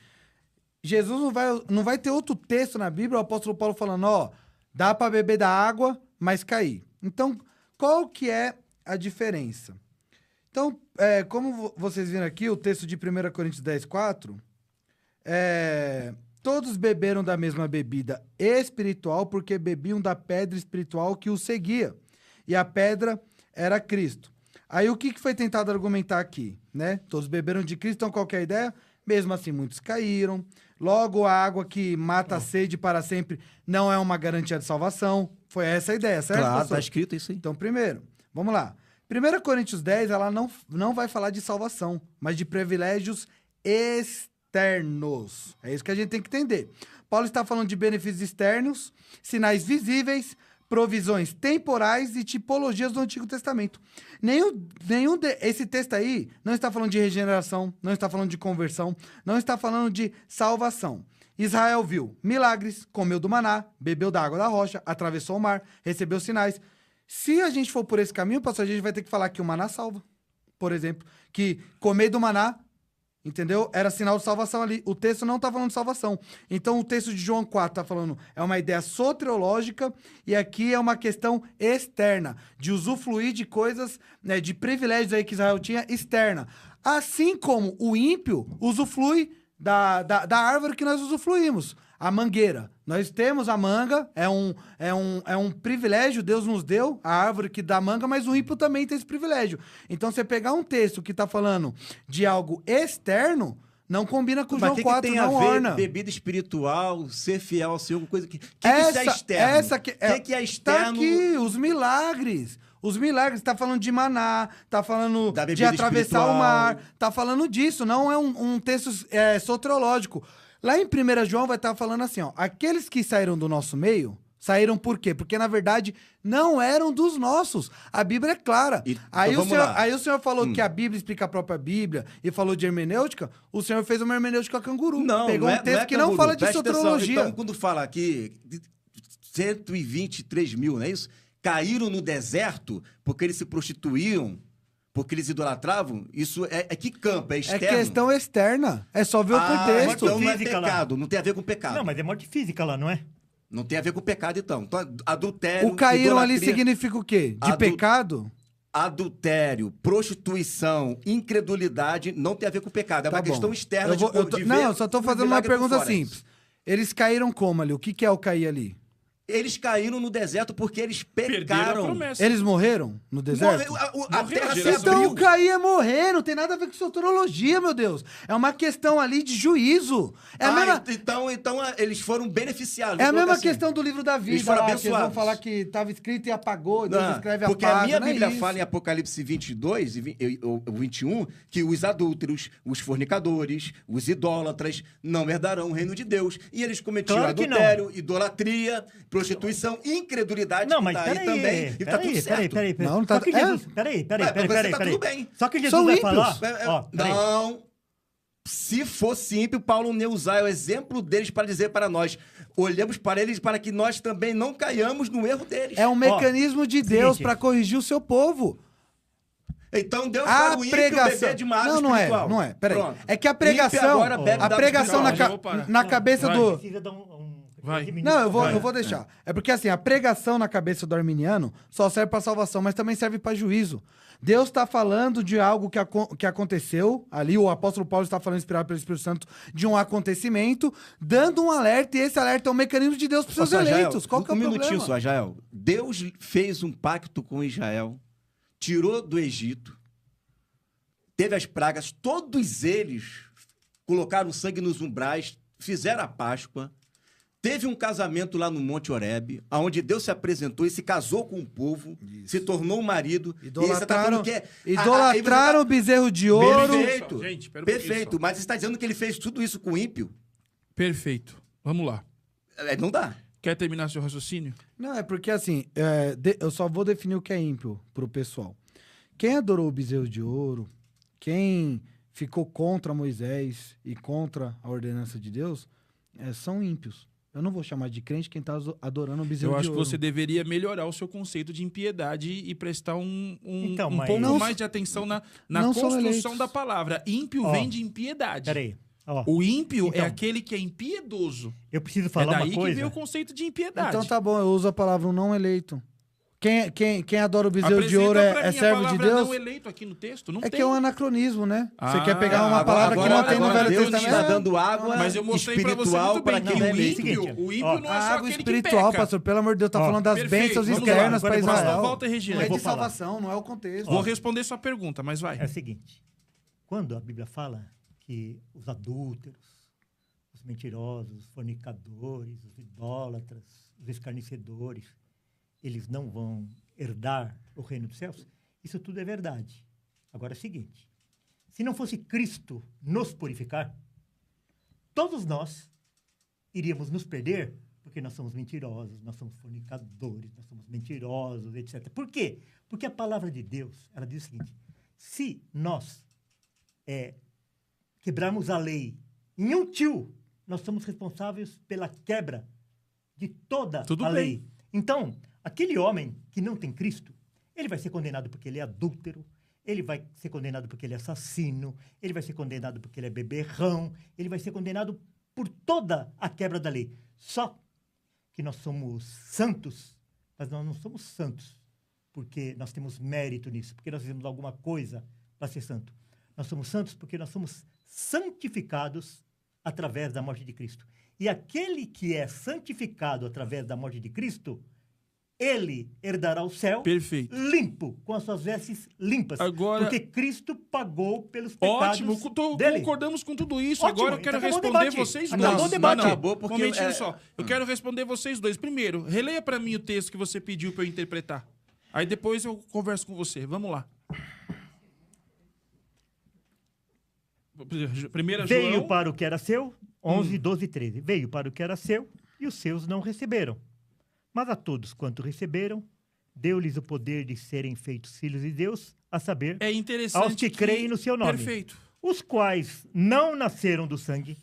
Jesus não vai ter outro texto na Bíblia, o apóstolo Paulo falando, ó, dá para beber da água, mas cair. Então, qual que é a diferença? Então, como vocês viram aqui, o texto de 1 Coríntios 10:4, todos beberam da mesma bebida espiritual, porque bebiam da pedra espiritual que os seguia. E a pedra era Cristo. Aí o que foi tentado argumentar aqui? Né? Todos beberam de Cristo, então qual que é a ideia? Mesmo assim, muitos caíram. Logo, a água que mata a sede para sempre não é uma garantia de salvação. Foi essa a ideia, certo, Claro, pastor? está escrito isso aí. Então, primeiro, vamos lá. 1 Coríntios 10, ela não vai falar de salvação, mas de privilégios externos. É isso que a gente tem que entender. Paulo está falando de benefícios externos, sinais visíveis, provisões temporais e tipologias do Antigo Testamento. Esse texto aí não está falando de regeneração, não está falando de conversão, não está falando de salvação. Israel viu milagres, comeu do maná, bebeu da água da rocha, atravessou o mar, recebeu sinais. Se a gente for por esse caminho, pastor, a gente vai ter que falar que o maná salva, por exemplo. Que comer do maná, entendeu? Era sinal de salvação ali. O texto não está falando de salvação. Então, o texto de João 4 está falando, é uma ideia soteriológica, e aqui é uma questão externa, de usufruir de coisas, né, de privilégios aí que Israel tinha, externa. Assim como o ímpio usufrui da árvore que nós usufruímos, a mangueira. Nós temos a manga, é um privilégio, Deus nos deu, a árvore que dá manga, mas o ímpio também tem esse privilégio. Então, você pegar um texto que está falando de algo externo, não combina com Mas João 4, tem não a ver orna. bebida espiritual, ser fiel ao Senhor, coisa que isso é Essa externo? que é que é Tá externo? aqui, os milagres. Os milagres, tá falando de maná, tá falando Da de bebida atravessar espiritual. o mar, tá falando disso, não é um texto soteriológico. Lá em 1 João vai estar falando assim, ó, aqueles que saíram do nosso meio, saíram por quê? Porque, na verdade, não eram dos nossos. A Bíblia é clara. E- Aí, então o vamos senhor, lá. aí o senhor falou que a Bíblia explica a própria Bíblia e falou de hermenêutica, o senhor fez uma hermenêutica canguru. Pegou um texto que não canguru. fala de Presta atenção. soteriologia. Então, quando fala aqui, 123 mil, não é isso? Caíram no deserto porque eles se prostituíam, porque eles idolatravam. Isso é que campo? É É externo? questão externa. É só ver o contexto. Então não é Física lá. pecado. Não tem a ver com pecado. Não, mas é morte física lá, não é? Não tem a ver com pecado, então. Então, adultério, O caíram ali idolatria, significa o quê? De pecado? adultério, prostituição, incredulidade, não tem a ver com pecado. É Tá uma bom. questão externa Eu vou- de, eu tô- de Não, ver eu só tô o fazendo uma milagre por pergunta fora. É simples. Eles caíram como ali? O que é o cair ali? Eles caíram no deserto porque eles Perderam a pecaram. promessa. Eles morreram no deserto? Morreu, a Morreu, terra se geração. Então abriu. o cair é morrer, não tem nada a ver com soteriologia, meu Deus. É uma questão ali de juízo. É a mesma, Então eles foram beneficiados. é a Vou mesma colocar assim. questão do livro da vida, Eles foram lá, que eles vão abençoados. falar que estava escrito e apagou, e Deus Não, escreve porque apaga, a minha não é Bíblia isso. fala em Apocalipse 22 e o 21 que os adúlteros, os fornicadores, os idólatras não herdarão o reino de Deus. E eles cometiam Claro que não. adultério, idolatria, prostituição, incredulidade. Não, mas que tá aí peraí. também. E tá tudo certo. Peraí. Não, tá- Só que Jesus... Peraí. Mas pra você tá tudo bem. Só que Jesus São vai ímpios. falar... Ó, peraí. Não. Se fosse ímpio, Paulo não ia usar o exemplo deles para dizer para nós. Olhamos para eles para que nós também não caiamos no erro deles. É um mecanismo de Deus seguinte. para corrigir o seu povo. Então Deus A para o ímpio pregação. beber de uma água Não é, espiritual. não é. Peraí. Pronto. É que a Ímpio pregação, agora bebe a da pregação água na, espiritual. Já vou parar. na cabeça Vai. do... Precisa dar Vai. Não, eu Vai. vou deixar. É porque assim, a pregação na cabeça do arminiano só serve para salvação, mas também serve para juízo. Deus está falando de algo que aconteceu ali, o apóstolo Paulo está falando, inspirado pelo Espírito Santo, de um acontecimento, dando um alerta, e esse alerta é um mecanismo de Deus para os seus Nossa, eleitos. Jael, Qual que é o minutinho problema? só, Jael. Deus fez um pacto com Israel, tirou do Egito, teve as pragas, todos eles colocaram sangue nos umbrais, fizeram a Páscoa, teve um casamento lá no Monte Horebe, onde Deus se apresentou e se casou com o povo, se tornou um marido. E você tá Idolatraram, falando que idolatraram o bezerro de ouro. Perfeito, Gente, espera um pouquinho perfeito. só. Mas você está dizendo que ele fez tudo isso com ímpio? Perfeito. Vamos lá. Não dá. Quer terminar seu raciocínio? Não, é porque assim, eu só vou definir o que é ímpio pro pessoal. Quem adorou o bezerro de ouro, quem ficou contra Moisés e contra a ordenança de Deus, são ímpios. Eu não vou chamar de crente quem tá adorando o bezerro Eu de acho que ouro. você deveria melhorar o seu conceito de impiedade e prestar Então, um mas- pouco Não mais de atenção na não são construção eleitos. da palavra. Ímpio Ó, vem de impiedade. Peraí. Ó, O ímpio é Então. aquele que é impiedoso. eu preciso É falar daí uma que coisa. vem o conceito de impiedade. Então tá bom, eu uso a palavra um não eleito. Quem adora o bezerro de Apresenta ouro pra é mim a servo de palavra Deus? não eleito aqui no texto. Não É tem. que é um anacronismo, né? Você Ah, quer pegar uma agora- palavra que não tem no agora Velho Deus Testamento? está dando água Mas eu mostrei pra você espiritual muito bem para que quem o não é é ímpio. ímpio, Seguinte, o ímpio ó, não é A só água aquele espiritual, que peca. pastor, pelo amor de Deus, tá Ó, falando das perfeito, bênçãos vamos lá, externas agora para eu vou falar. Israel. Volta, Regina. Não é Eu vou de falar. salvação, não é o contexto. Vou responder sua pergunta, mas vai. É o seguinte. Quando a Bíblia fala que os adúlteros, os mentirosos, os fornicadores, os idólatras, os escarnecedores, eles não vão herdar o reino dos céus, isso tudo é verdade. Agora é o seguinte, se não fosse Cristo nos purificar, todos nós iríamos nos perder porque nós somos mentirosos, nós somos fornicadores, nós somos mentirosos, etc. Por quê? Porque a palavra de Deus, ela diz o seguinte, se nós quebrarmos a lei em um tio, nós somos responsáveis pela quebra de toda Tudo a bem. lei. Então, aquele homem que não tem Cristo, ele vai ser condenado porque ele é adúltero, ele vai ser condenado porque ele é assassino, ele vai ser condenado porque ele é beberrão, ele vai ser condenado por toda a quebra da lei. Só que nós somos santos, mas nós não somos santos porque nós temos mérito nisso, porque nós fizemos alguma coisa para ser santo. Nós somos santos porque nós somos santificados através da morte de Cristo. E aquele que é santificado através da morte de Cristo, ele herdará o céu Perfeito. limpo, com as suas vestes limpas. Agora- Porque Cristo pagou pelos pecados Ótimo, dele. concordamos com tudo isso. Ótimo, Agora eu quero então acabou o responder debate. vocês Acabou dois. o debate. Não, Acabou porque momentinho é- só. Eu quero responder vocês dois. Primeiro, releia pra mim o texto que você pediu pra eu interpretar. Aí depois eu converso com você. Vamos lá. 1 Veio João... para o que era seu, 11, 12 e 13. Veio para o que era seu e os seus não receberam. Mas a todos quanto receberam, deu-lhes o poder de serem feitos filhos de Deus, a saber, É interessante aos que creem no seu nome. Perfeito. Os quais não nasceram do sangue,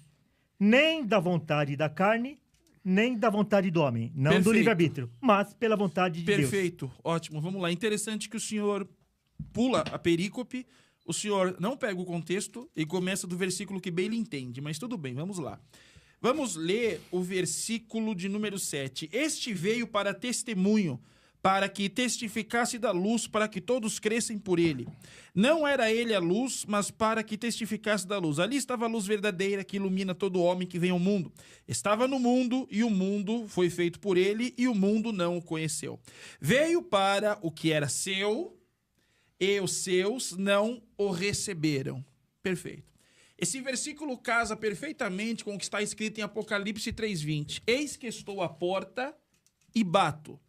nem da vontade da carne, nem da vontade do homem, não do Perfeito. livre-arbítrio, mas pela vontade de Deus. Perfeito. Ótimo. Vamos lá. Interessante que o senhor pula a perícope, o senhor não pega o contexto e começa do versículo que bem ele entende, mas tudo bem, vamos lá. Vamos ler o versículo de número 7. Este veio para testemunho, para que testificasse da luz, para que todos crescem por ele. Não era ele a luz, mas para que testificasse da luz. Ali estava a luz verdadeira que ilumina todo homem que vem ao mundo. Estava no mundo, e o mundo foi feito por ele, e o mundo não o conheceu. Veio para o que era seu, e os seus não o receberam. Perfeito. Esse versículo casa perfeitamente com o que está escrito em Apocalipse 3:20. Eis que estou à porta e bato.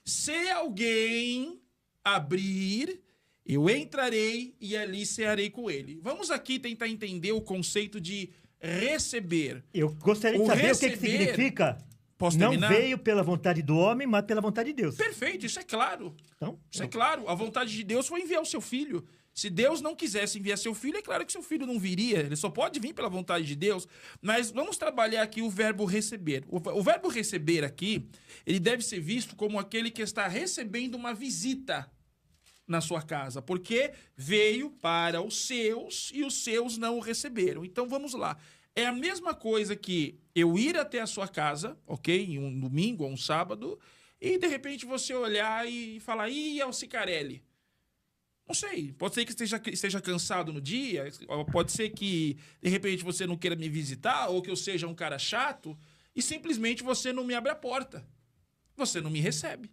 Se alguém abrir, eu entrarei e ali cearei com ele. Vamos aqui tentar entender o conceito de receber. Eu gostaria de O saber o que receber- significa. Posso Não terminar? veio pela vontade do homem, mas pela vontade de Deus. Perfeito, isso é claro. Então, Isso é claro. A vontade de Deus foi enviar o seu filho. Se Deus não quisesse enviar seu filho, é claro que seu filho não viria. Ele só pode vir pela vontade de Deus. Mas vamos trabalhar aqui o verbo receber. O verbo receber aqui, ele deve ser visto como aquele que está recebendo uma visita na sua casa. Porque veio para os seus e os seus não o receberam. Então vamos lá. É a mesma coisa que eu ir até a sua casa, ok? Em um domingo ou um sábado, e de repente você olhar e falar, ih, é o Cicarelli. Não sei, pode ser que esteja cansado no dia, pode ser que, de repente, você não queira me visitar, ou que eu seja um cara chato, e simplesmente você não me abre a porta. Você não me recebe.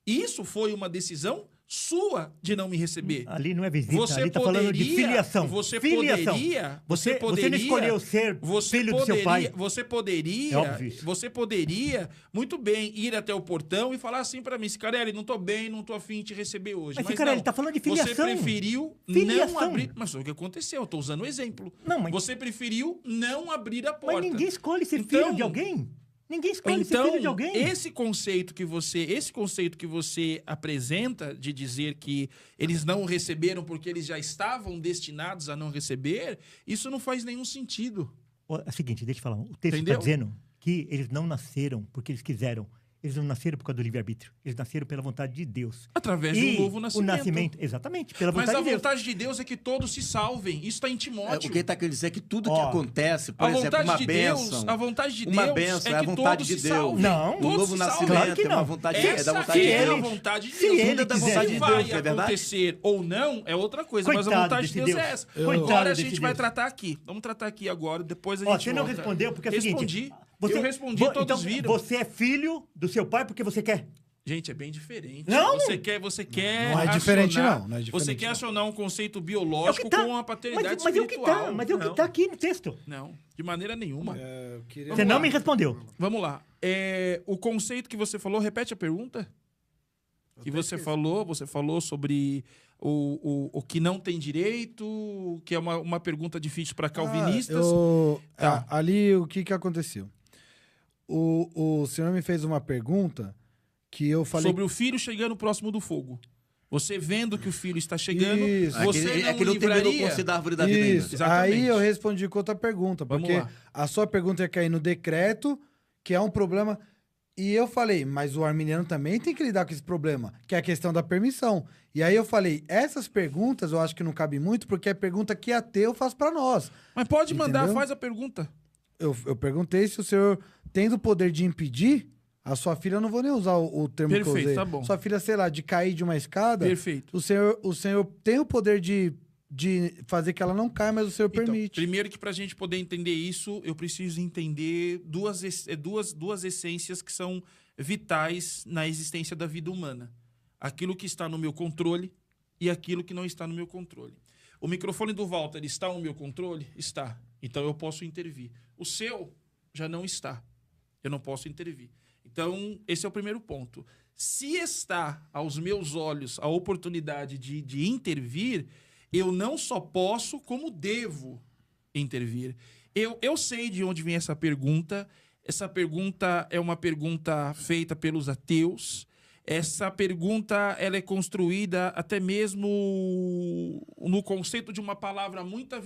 Isso foi uma decisão sua de não me receber. ali não é visita, Você ali está falando de poderia- filiação. você filiação. poderia- Você não escolheu ser filho do seu pai. Você poderia, É óbvio isso. você poderia muito bem ir até o portão e falar assim pra mim, Cicarelli, não tô bem, não tô afim de te receber hoje. Mas, Mas Cicarelli, não, tá falando de Você filiação. preferiu não Filiação. abrir... Mas foi o que aconteceu, eu tô usando o exemplo. Não, mas- Você preferiu não abrir a porta. Mas ninguém escolhe ser Então- filho de alguém. Ninguém escolhe ser Então, filho de alguém. esse conceito que você apresenta de dizer que eles não receberam porque eles já estavam destinados a não receber, isso não faz nenhum sentido. É o seguinte, deixa eu falar. O texto Entendeu? está dizendo que eles não nasceram porque eles quiseram. Eles não nasceram por causa do livre-arbítrio. Eles nasceram pela vontade de Deus. Através de E um novo nascimento. o nascimento, exatamente, pela Mas vontade a de Deus. vontade de Deus é que todos se salvem. Isso está em O Timóteo. que ele está querendo dizer é que tudo que Ó, acontece, por A exemplo, vontade uma de bênção. Deus, a vontade de Uma Deus bênção, é é a que vontade todos de se Deus. salvem. Não. O Todos novo se salvem. nascimento Claro que é uma não. vontade de Essa é da vontade de é a Deus. vontade de Se Deus. ele Tudo é da quiser. vontade de Vai Deus. Vai é verdade? acontecer ou não é outra coisa, mas a Coitado vontade de desse Deus é Deus. essa. Coitado Agora a desse gente vai Deus. tratar aqui. Vamos tratar aqui agora, depois a Ó, gente você não volta. respondeu porque é o Respondi. seguinte... Eu respondi, todos então, viram. Você é filho do seu pai porque você quer. Gente, é bem diferente. Não! Você quer Não é diferente, acionar- não. Não é Você diferente, quer não. acionar um conceito É o biológico que tá. com a paternidade mas é o que espiritual. tá. Mas é o que Não, tá aqui no texto. Não, de maneira nenhuma. Eu queria... Vamos Você não lá. me respondeu. Vamos lá. O conceito que você falou, repete a pergunta. Que você falou sobre o que não tem direito, que é uma pergunta difícil para calvinistas. Tá. Ali, o que aconteceu? O senhor me fez uma pergunta que eu falei... Sobre o filho chegando próximo do fogo. Você vendo que o filho está chegando, Isso. você Aquele- não é que não terminou livraria... o conselho da árvore da vida ainda. Isso. Exatamente. Aí eu respondi com outra pergunta, Vamos porque lá. a sua pergunta ia cair no decreto, que é um problema. E eu falei, mas o arminiano também tem que lidar com esse problema, que é a questão da permissão. E aí eu falei, essas perguntas eu acho que não cabe muito, porque é pergunta que ateu faz pra nós. Mas pode mandar, Entendeu? faz a pergunta. Eu perguntei se o senhor, tendo o poder de impedir, a sua filha, eu não vou nem usar o termo que eu Perfeito, usei. tá bom. Sua filha, sei lá, de cair de uma escada, Perfeito. o senhor tem o poder de fazer que ela não caia, mas o senhor Então, permite. primeiro que para a gente poder entender isso, eu preciso entender duas essências que são vitais na existência da vida humana. Aquilo que está no meu controle e aquilo que não está no meu controle. O microfone do Walter está no meu controle? Está. Então eu posso intervir. O seu já não está. Eu não posso intervir. Então, esse é o primeiro ponto. Se está aos meus olhos a oportunidade de intervir, eu não só posso, como devo intervir. Eu sei de onde vem essa pergunta. Essa pergunta é uma pergunta feita pelos ateus. Essa pergunta ela é construída até mesmo no conceito de uma palavra muito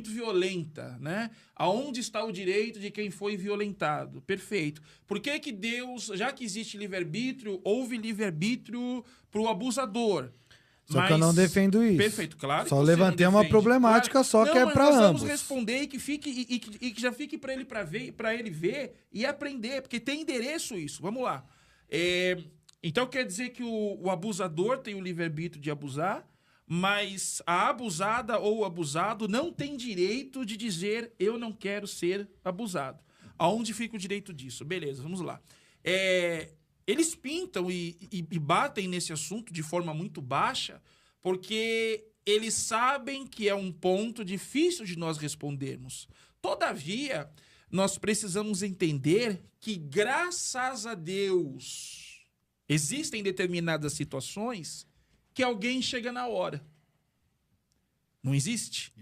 violenta, né? Aonde está o direito de quem foi violentado? Perfeito. Por que que Deus, já que existe livre-arbítrio, houve livre-arbítrio para o abusador? Só que eu não defendo isso. Perfeito, claro. Só que você levantei não uma defende, problemática claro. só Não, que é mas para nós ambos. vamos responder e que já fique para ele ver e aprender, porque tem endereço isso. Vamos lá. Então quer dizer que o abusador tem o livre-arbítrio de abusar, mas a abusada ou o abusado não tem direito de dizer eu não quero ser abusado. Aonde fica o direito disso? Beleza, vamos lá. Eles pintam e batem nesse assunto de forma muito baixa, porque eles sabem que é um ponto difícil de nós respondermos. Todavia, nós precisamos entender que, graças a Deus, existem determinadas situações que alguém chega na hora. Não existe?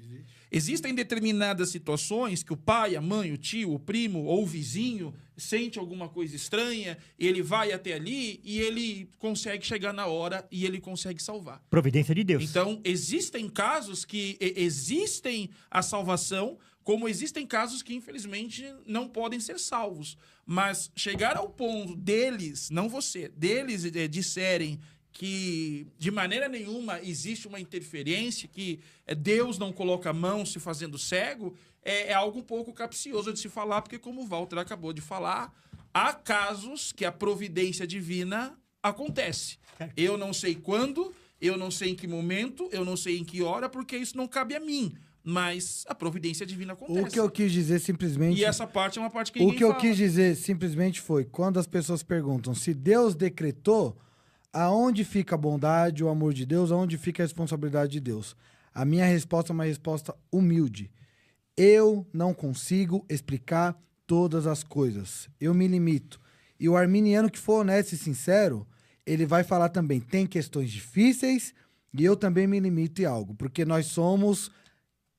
Existem determinadas situações que o pai, a mãe, o tio, o primo ou o vizinho sente alguma coisa estranha, ele vai até ali e ele consegue chegar na hora e ele consegue salvar. Providência de Deus. Então, existem casos que existem a salvação, como existem casos que, infelizmente, não podem ser salvos. Mas chegar ao ponto deles, não você, deles disserem que de maneira nenhuma existe uma interferência, que Deus não coloca a mão se fazendo cego, é algo um pouco capcioso de se falar, porque como o Walter acabou de falar, há casos que a providência divina acontece. Eu não sei quando, eu não sei em que momento, eu não sei em que hora, porque isso não cabe a mim. Mas a providência divina acontece. O que eu quis dizer simplesmente... E essa parte é uma parte que ninguém O que eu fala. quis dizer simplesmente foi, quando as pessoas perguntam se Deus decretou, aonde fica a bondade, o amor de Deus, aonde fica a responsabilidade de Deus? A minha resposta é uma resposta humilde. Eu não consigo explicar todas as coisas. Eu me limito. E o arminiano que for honesto e sincero, ele vai falar também, tem questões difíceis e eu também me limito em algo, porque nós somos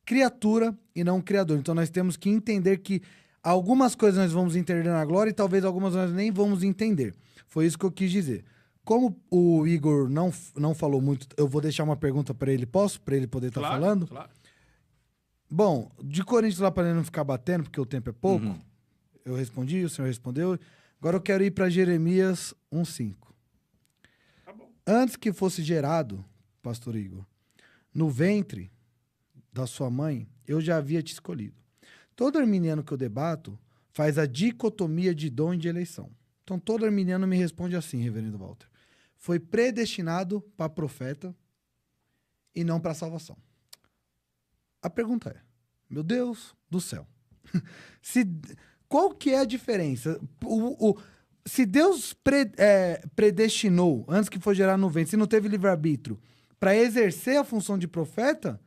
criatura e não criador. Então nós temos que entender que algumas coisas nós vamos entender na glória e talvez algumas nós nem vamos entender. Foi isso que eu quis dizer. Como o Igor não falou muito, eu vou deixar uma pergunta para ele, posso? Para ele poder estar falando? Claro. Bom, de Coríntios lá para ele não ficar batendo, porque o tempo é pouco, eu respondi, o senhor respondeu. Agora eu quero ir para Jeremias 1:5. Tá bom. Antes que fosse gerado, pastor Igor, no ventre da sua mãe, eu já havia te escolhido. Todo arminiano que eu debato faz a dicotomia de dom e de eleição. Então todo arminiano me responde assim, reverendo Walter. Foi predestinado para profeta e não para salvação. A pergunta é, meu Deus do céu, qual que é a diferença? Se Deus predestinou, antes que for gerar no ventre, se não teve livre-arbítrio, para exercer a função de profeta,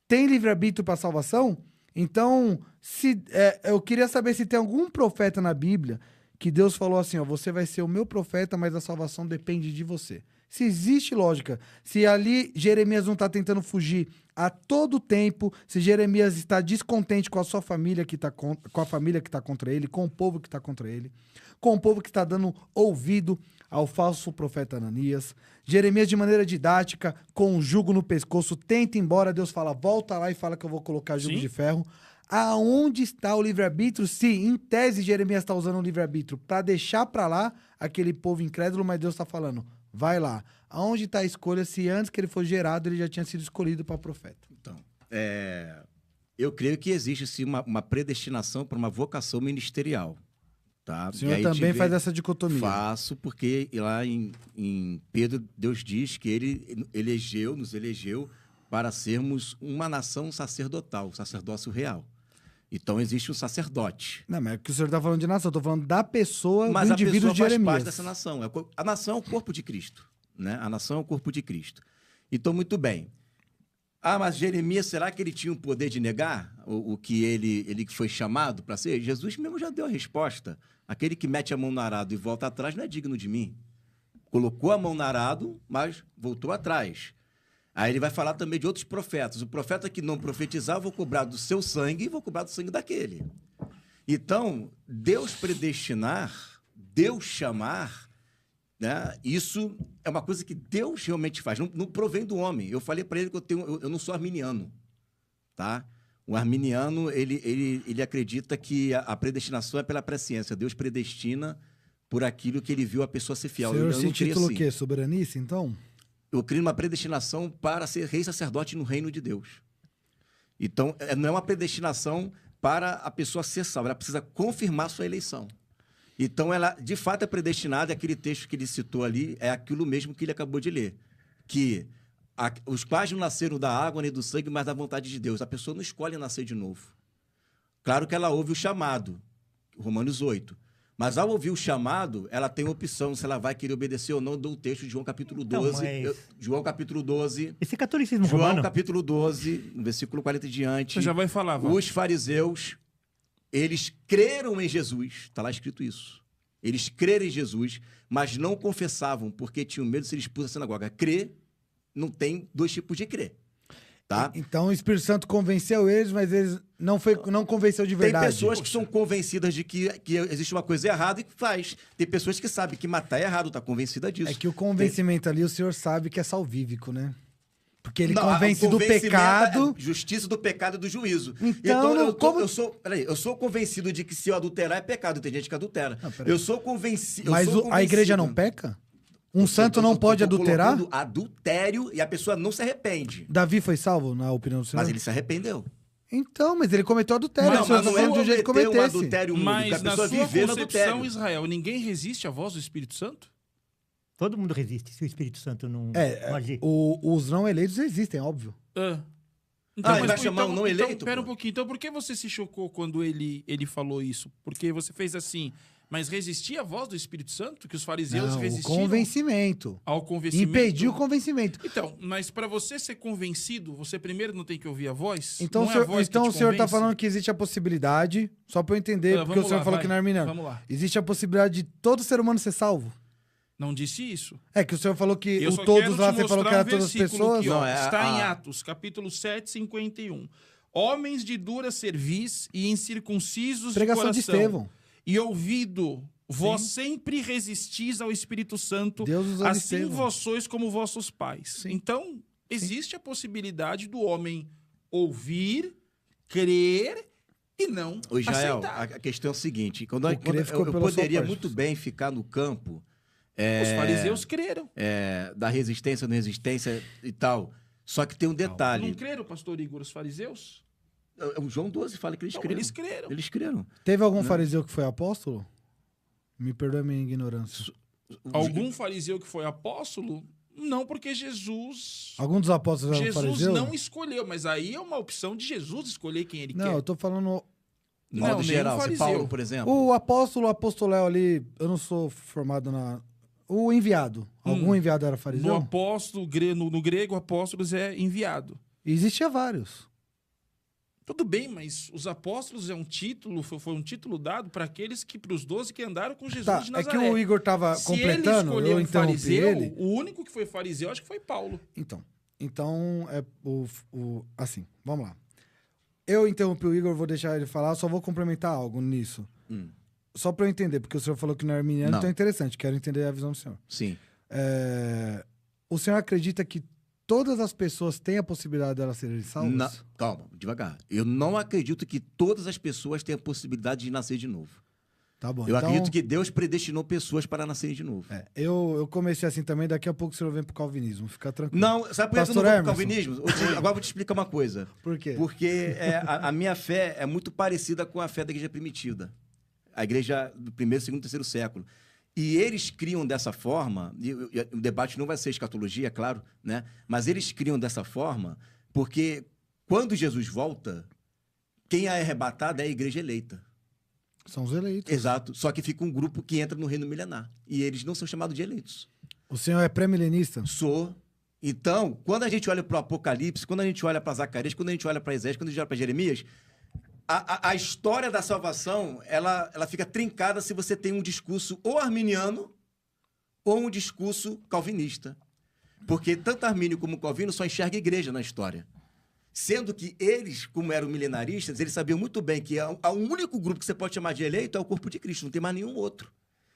tem livre-arbítrio para salvação? Então, eu queria saber se tem algum profeta na Bíblia que Deus falou assim, ó, você vai ser o meu profeta, mas a salvação depende de você. Se existe lógica, se ali Jeremias não está tentando fugir a todo tempo, se Jeremias está descontente com a sua família que está com a família que está contra ele, com o povo que está contra ele, com o povo que está dando ouvido ao falso profeta Ananias, Jeremias de maneira didática, com um jugo no pescoço, tenta ir embora, Deus fala, volta lá e fala que eu vou colocar jugo de ferro. Aonde está o livre-arbítrio? Se, em tese, Jeremias está usando o livre-arbítrio para deixar para lá aquele povo incrédulo, mas Deus está falando, vai lá. Aonde está a escolha se antes que ele for gerado, ele já tinha sido escolhido para profeta? Então, eu creio que existe sim uma predestinação para uma vocação ministerial. Tá? O senhor também faz essa dicotomia? Faço, porque lá em Pedro, Deus diz que ele nos elegeu para sermos uma nação sacerdotal, um sacerdócio real. Então, existe o sacerdote. Não, mas é que o senhor está falando de nação, eu estou falando da pessoa, mas do indivíduo a pessoa de Jeremias. faz parte dessa nação. A nação é o corpo de Cristo. Né? A nação é o corpo de Cristo. Então, muito bem. Ah, mas Jeremias, será que ele tinha o poder de negar o que ele foi chamado para ser? Jesus mesmo já deu a resposta. Aquele que mete a mão no arado e volta atrás não é digno de mim. Colocou a mão no arado, mas voltou atrás. Aí ele vai falar também de outros profetas. O profeta que não profetizar, eu vou cobrar do seu sangue e vou cobrar do sangue daquele. Então, Deus predestinar, Deus chamar, né? Isso é uma coisa que Deus realmente faz, não provém do homem. Eu falei para ele que eu não sou arminiano, tá? O arminiano, ele acredita que a predestinação é pela presciência. Deus predestina por aquilo que ele viu a pessoa ser fiel. O senhor Eu se não creio intitula assim. o quê? Soberanice, então? Eu creio numa predestinação para ser rei sacerdote no reino de Deus. Então, não é uma predestinação para a pessoa ser salva, ela precisa confirmar sua eleição. Então, ela, de fato, é predestinada, e aquele texto que ele citou ali é aquilo mesmo que ele acabou de ler, que os quais não nasceram da água nem do sangue, mas da vontade de Deus. A pessoa não escolhe nascer de novo. Claro que ela ouve o chamado, Romanos 8. Mas, ao ouvir o chamado, ela tem opção se ela vai querer obedecer ou não do texto de João capítulo 12. Então, João capítulo 12. Esse catolicismo João romano... capítulo 12, no versículo 40 e diante. Você já vai falar, Val. Os fariseus, eles creram em Jesus. Está lá escrito isso. Eles creram em Jesus, mas não confessavam, porque tinham medo de ser expulsos da sinagoga. Crer, não tem dois tipos de crer. Tá? Então o Espírito Santo convenceu eles, mas eles não convenceu de Tem verdade. pessoas que são convencidas de que existe uma coisa errada e faz. Tem pessoas que sabem que matar é errado, está convencida disso. É que o convencimento ali, o senhor sabe que é salvífico, né? Porque ele Não, convence o do convencimento pecado. é justiça do pecado e do juízo. Então, não, eu sou convencido de que se eu adulterar é pecado. Tem gente que adultera. peraí. Eu sou convencido. Mas a igreja não peca? Um santo não pode adulterar? Adultério e a pessoa não se arrepende. Davi foi salvo, na opinião do senhor? Mas ele se arrependeu. Então, mas ele cometeu adultério. Não, o senhor mas tá não é falando de um jeito que cometer um cometesse. adultério único, Mas a na pessoa sua viver no concepção, adultério. Israel, ninguém resiste à voz do Espírito Santo? Todo mundo resiste se o Espírito Santo não agir. Os não eleitos existem, óbvio. Então, ele vai chamar um não eleito, Pera um pô? pouquinho. Então, por que você se chocou quando ele falou isso? Porque você fez assim, mas resistia à voz do Espírito Santo? Que os fariseus Não, o resistiram convencimento. ao convencimento? Impediu o convencimento. Então, mas para você ser convencido, você primeiro não tem que ouvir a voz? Então, Não o é a senhor, voz que então te o senhor tá convence? falando que existe a possibilidade, só pra eu entender, porque Vamos o senhor lá, falou vai. que não é arminiano. Vamos lá. Existe a possibilidade de todo ser humano ser salvo? Não disse isso. É que o senhor falou que Eu o só todos quero lá, te você falou que mostrar era todas as versículo pessoas. aqui, ó. Não, é Está em a- Atos, capítulo 7, 51. Homens de dura cerviz e incircuncisos Pregação de de coração. Estevão. E ouvido, vós sempre resistis ao Espírito Santo, Deus usou assim Estevão. vós sois como vossos pais. Sim. Então, existe a possibilidade do homem ouvir, crer e não Ô, Israel, aceitar. a questão é o seguinte: quando O crer ficou eu pela sua poderia parte. muito bem ficar no campo Os fariseus creram. da resistência, não resistência e tal. Só que tem um detalhe. Não creram, pastor Igor, os fariseus? O João 12 fala que eles Então, creram. eles creram. Eles creram. Teve algum fariseu que foi apóstolo? Me perdoe a minha ignorância. Algum fariseu que foi apóstolo? Não, porque Jesus... Algum dos apóstolos era Jesus fariseu? não escolheu, mas aí é uma opção de Jesus escolher quem ele Não, quer. eu tô falando... De Não, modo nenhum geral, se fariseu. Paulo, por exemplo. O apostoléu ali, eu não sou formado na... O enviado. Algum enviado era No fariseu? apóstolo, no grego, apóstolos é enviado. Existia vários. Tudo bem, mas os apóstolos é um título, foi um título dado para aqueles que, para os 12 que andaram com Jesus Tá, de é Nazaré. que o Igor tava Se completando, ele escolheu eu um interrompi fariseu, ele. o único que foi fariseu, acho que foi Paulo. Então, é assim, vamos lá. Eu interrompi o Igor, vou deixar ele falar, só vou complementar algo nisso. Só pra eu entender, porque o senhor falou que não é arminiano, Não. então é interessante, quero entender a visão do senhor. Sim. O senhor acredita que todas as pessoas têm a possibilidade de elas serem salvas? Não, calma, devagar. Eu não acredito que todas as pessoas tenham a possibilidade de nascer de novo. Tá bom, Eu então, acredito que Deus predestinou pessoas para nascerem de novo. eu comecei assim também, daqui a pouco o senhor vem pro calvinismo, fica tranquilo. Não, sabe por que eu Pastor não vou pro Emerson. calvinismo? Agora eu vou te explicar uma coisa. Por quê? Porque a minha fé é muito parecida com a fé da igreja primitiva. A igreja do primeiro, segundo, terceiro século. E eles criam dessa forma, e o debate não vai ser escatologia, é claro, né? Mas eles criam dessa forma porque quando Jesus volta, quem é arrebatado é a igreja eleita. São os eleitos. Exato. Só que fica um grupo que entra no reino milenar. E eles não são chamados de eleitos. O senhor é pré-milenista? Sou. Então, quando a gente olha para o Apocalipse, quando a gente olha para Zacarias, quando a gente olha para Isaías, quando a gente olha para Jeremias, a história da salvação, ela fica trincada se você tem um discurso ou arminiano ou um discurso calvinista. Porque tanto Armínio como Calvino só enxergam a igreja na história. Sendo que eles, como eram milenaristas, eles sabiam muito bem que o único grupo que você pode chamar de eleito é o corpo de Cristo, não tem mais nenhum outro.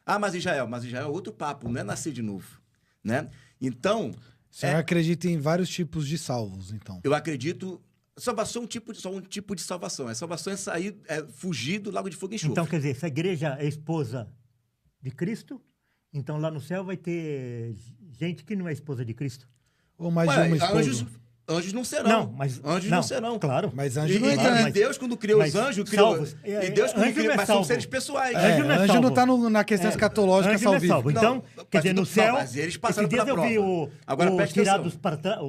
Ah, mas Israel é outro papo, não é nascer de novo. Né? Então... O senhor acredita em vários tipos de salvos, então? Eu acredito... Salvação é só um tipo de salvação. A salvação é sair, fugir do lago de fogo e enxofre. Então, quer dizer, se a igreja é esposa de Cristo, então lá no céu vai ter gente que não é esposa de Cristo. Ou mais de uma esposa? Anjos não serão. Não, mas... Anjos não serão. Claro. Mas anjo não entra, né? E Deus, quando criou os anjos, criou... salvos. E Deus, quando Anjo criou... não é Mas são salvo. seres pessoais. Anjo não é Anjo salvo. não tá na questão escatológica Anjo não é salvífica. salvo. Então, quer dizer, no céu... mas eles passaram esses dias pela eu vi prova. Agora, os presta tirados atenção. para trás...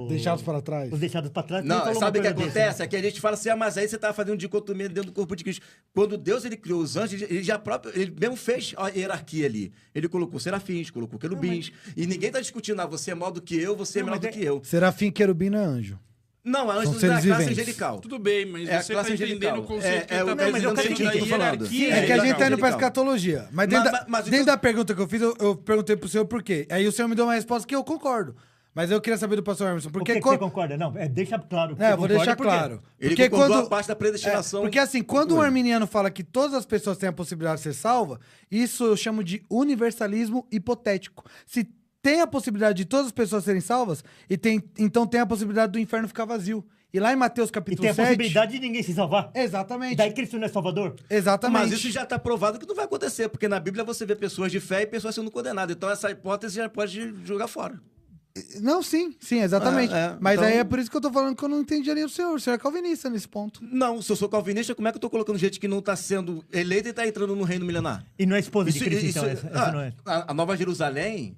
Deixados para trás. Os deixados para trás. Não, falou sabe o uma que coisa acontece? desse, né? É que a gente fala assim, mas aí você está fazendo dicotomia dentro do corpo de Cristo. Quando Deus ele criou os anjos, ele mesmo fez a hierarquia ali. Ele colocou serafins, colocou querubins. E ninguém está discutindo, você é maior do que eu, você é menor do que eu. Serafim, querubim não é anjo. Não, a São anjos é a seres classe viventes. angelical. Tudo bem, mas É a você classe está entendendo angelical. o conceito que ele está mas eu trazendo quero da entender o que eu tô falando. hierarquia. É que a gente tá indo pra angelical. escatologia. Mas dentro, Mas dentro da pergunta que eu fiz, eu perguntei pro senhor por quê. Aí o senhor me deu uma resposta que eu concordo. Mas eu queria saber do pastor Emerson. Por Porque que você concorda? Não, deixa claro que É, você eu vou concorda, deixar por quê? claro. Ele Porque concordou quando... a parte da predestinação. Porque assim, quando um arminiano fala que todas as pessoas têm a possibilidade de ser salva, isso eu chamo de universalismo hipotético. Se tem a possibilidade de todas as pessoas serem salvas, então tem a possibilidade do inferno ficar vazio. E lá em Mateus E capítulo tem a 7... possibilidade de ninguém se salvar. Exatamente. Daí Cristo não é salvador? Exatamente. Mas isso já está provado que não vai acontecer, porque na Bíblia você vê pessoas de fé e pessoas sendo condenadas. Então essa hipótese já pode jogar fora. Não, sim, exatamente. Mas então- aí é por isso que eu tô falando que eu não entendi nem o senhor. O senhor é calvinista nesse ponto. Não, se eu sou calvinista, como é que eu estou colocando gente que não está sendo eleita e está entrando no reino milenar? E não é esposa de Cristo, então? Essa não é. A Nova Jerusalém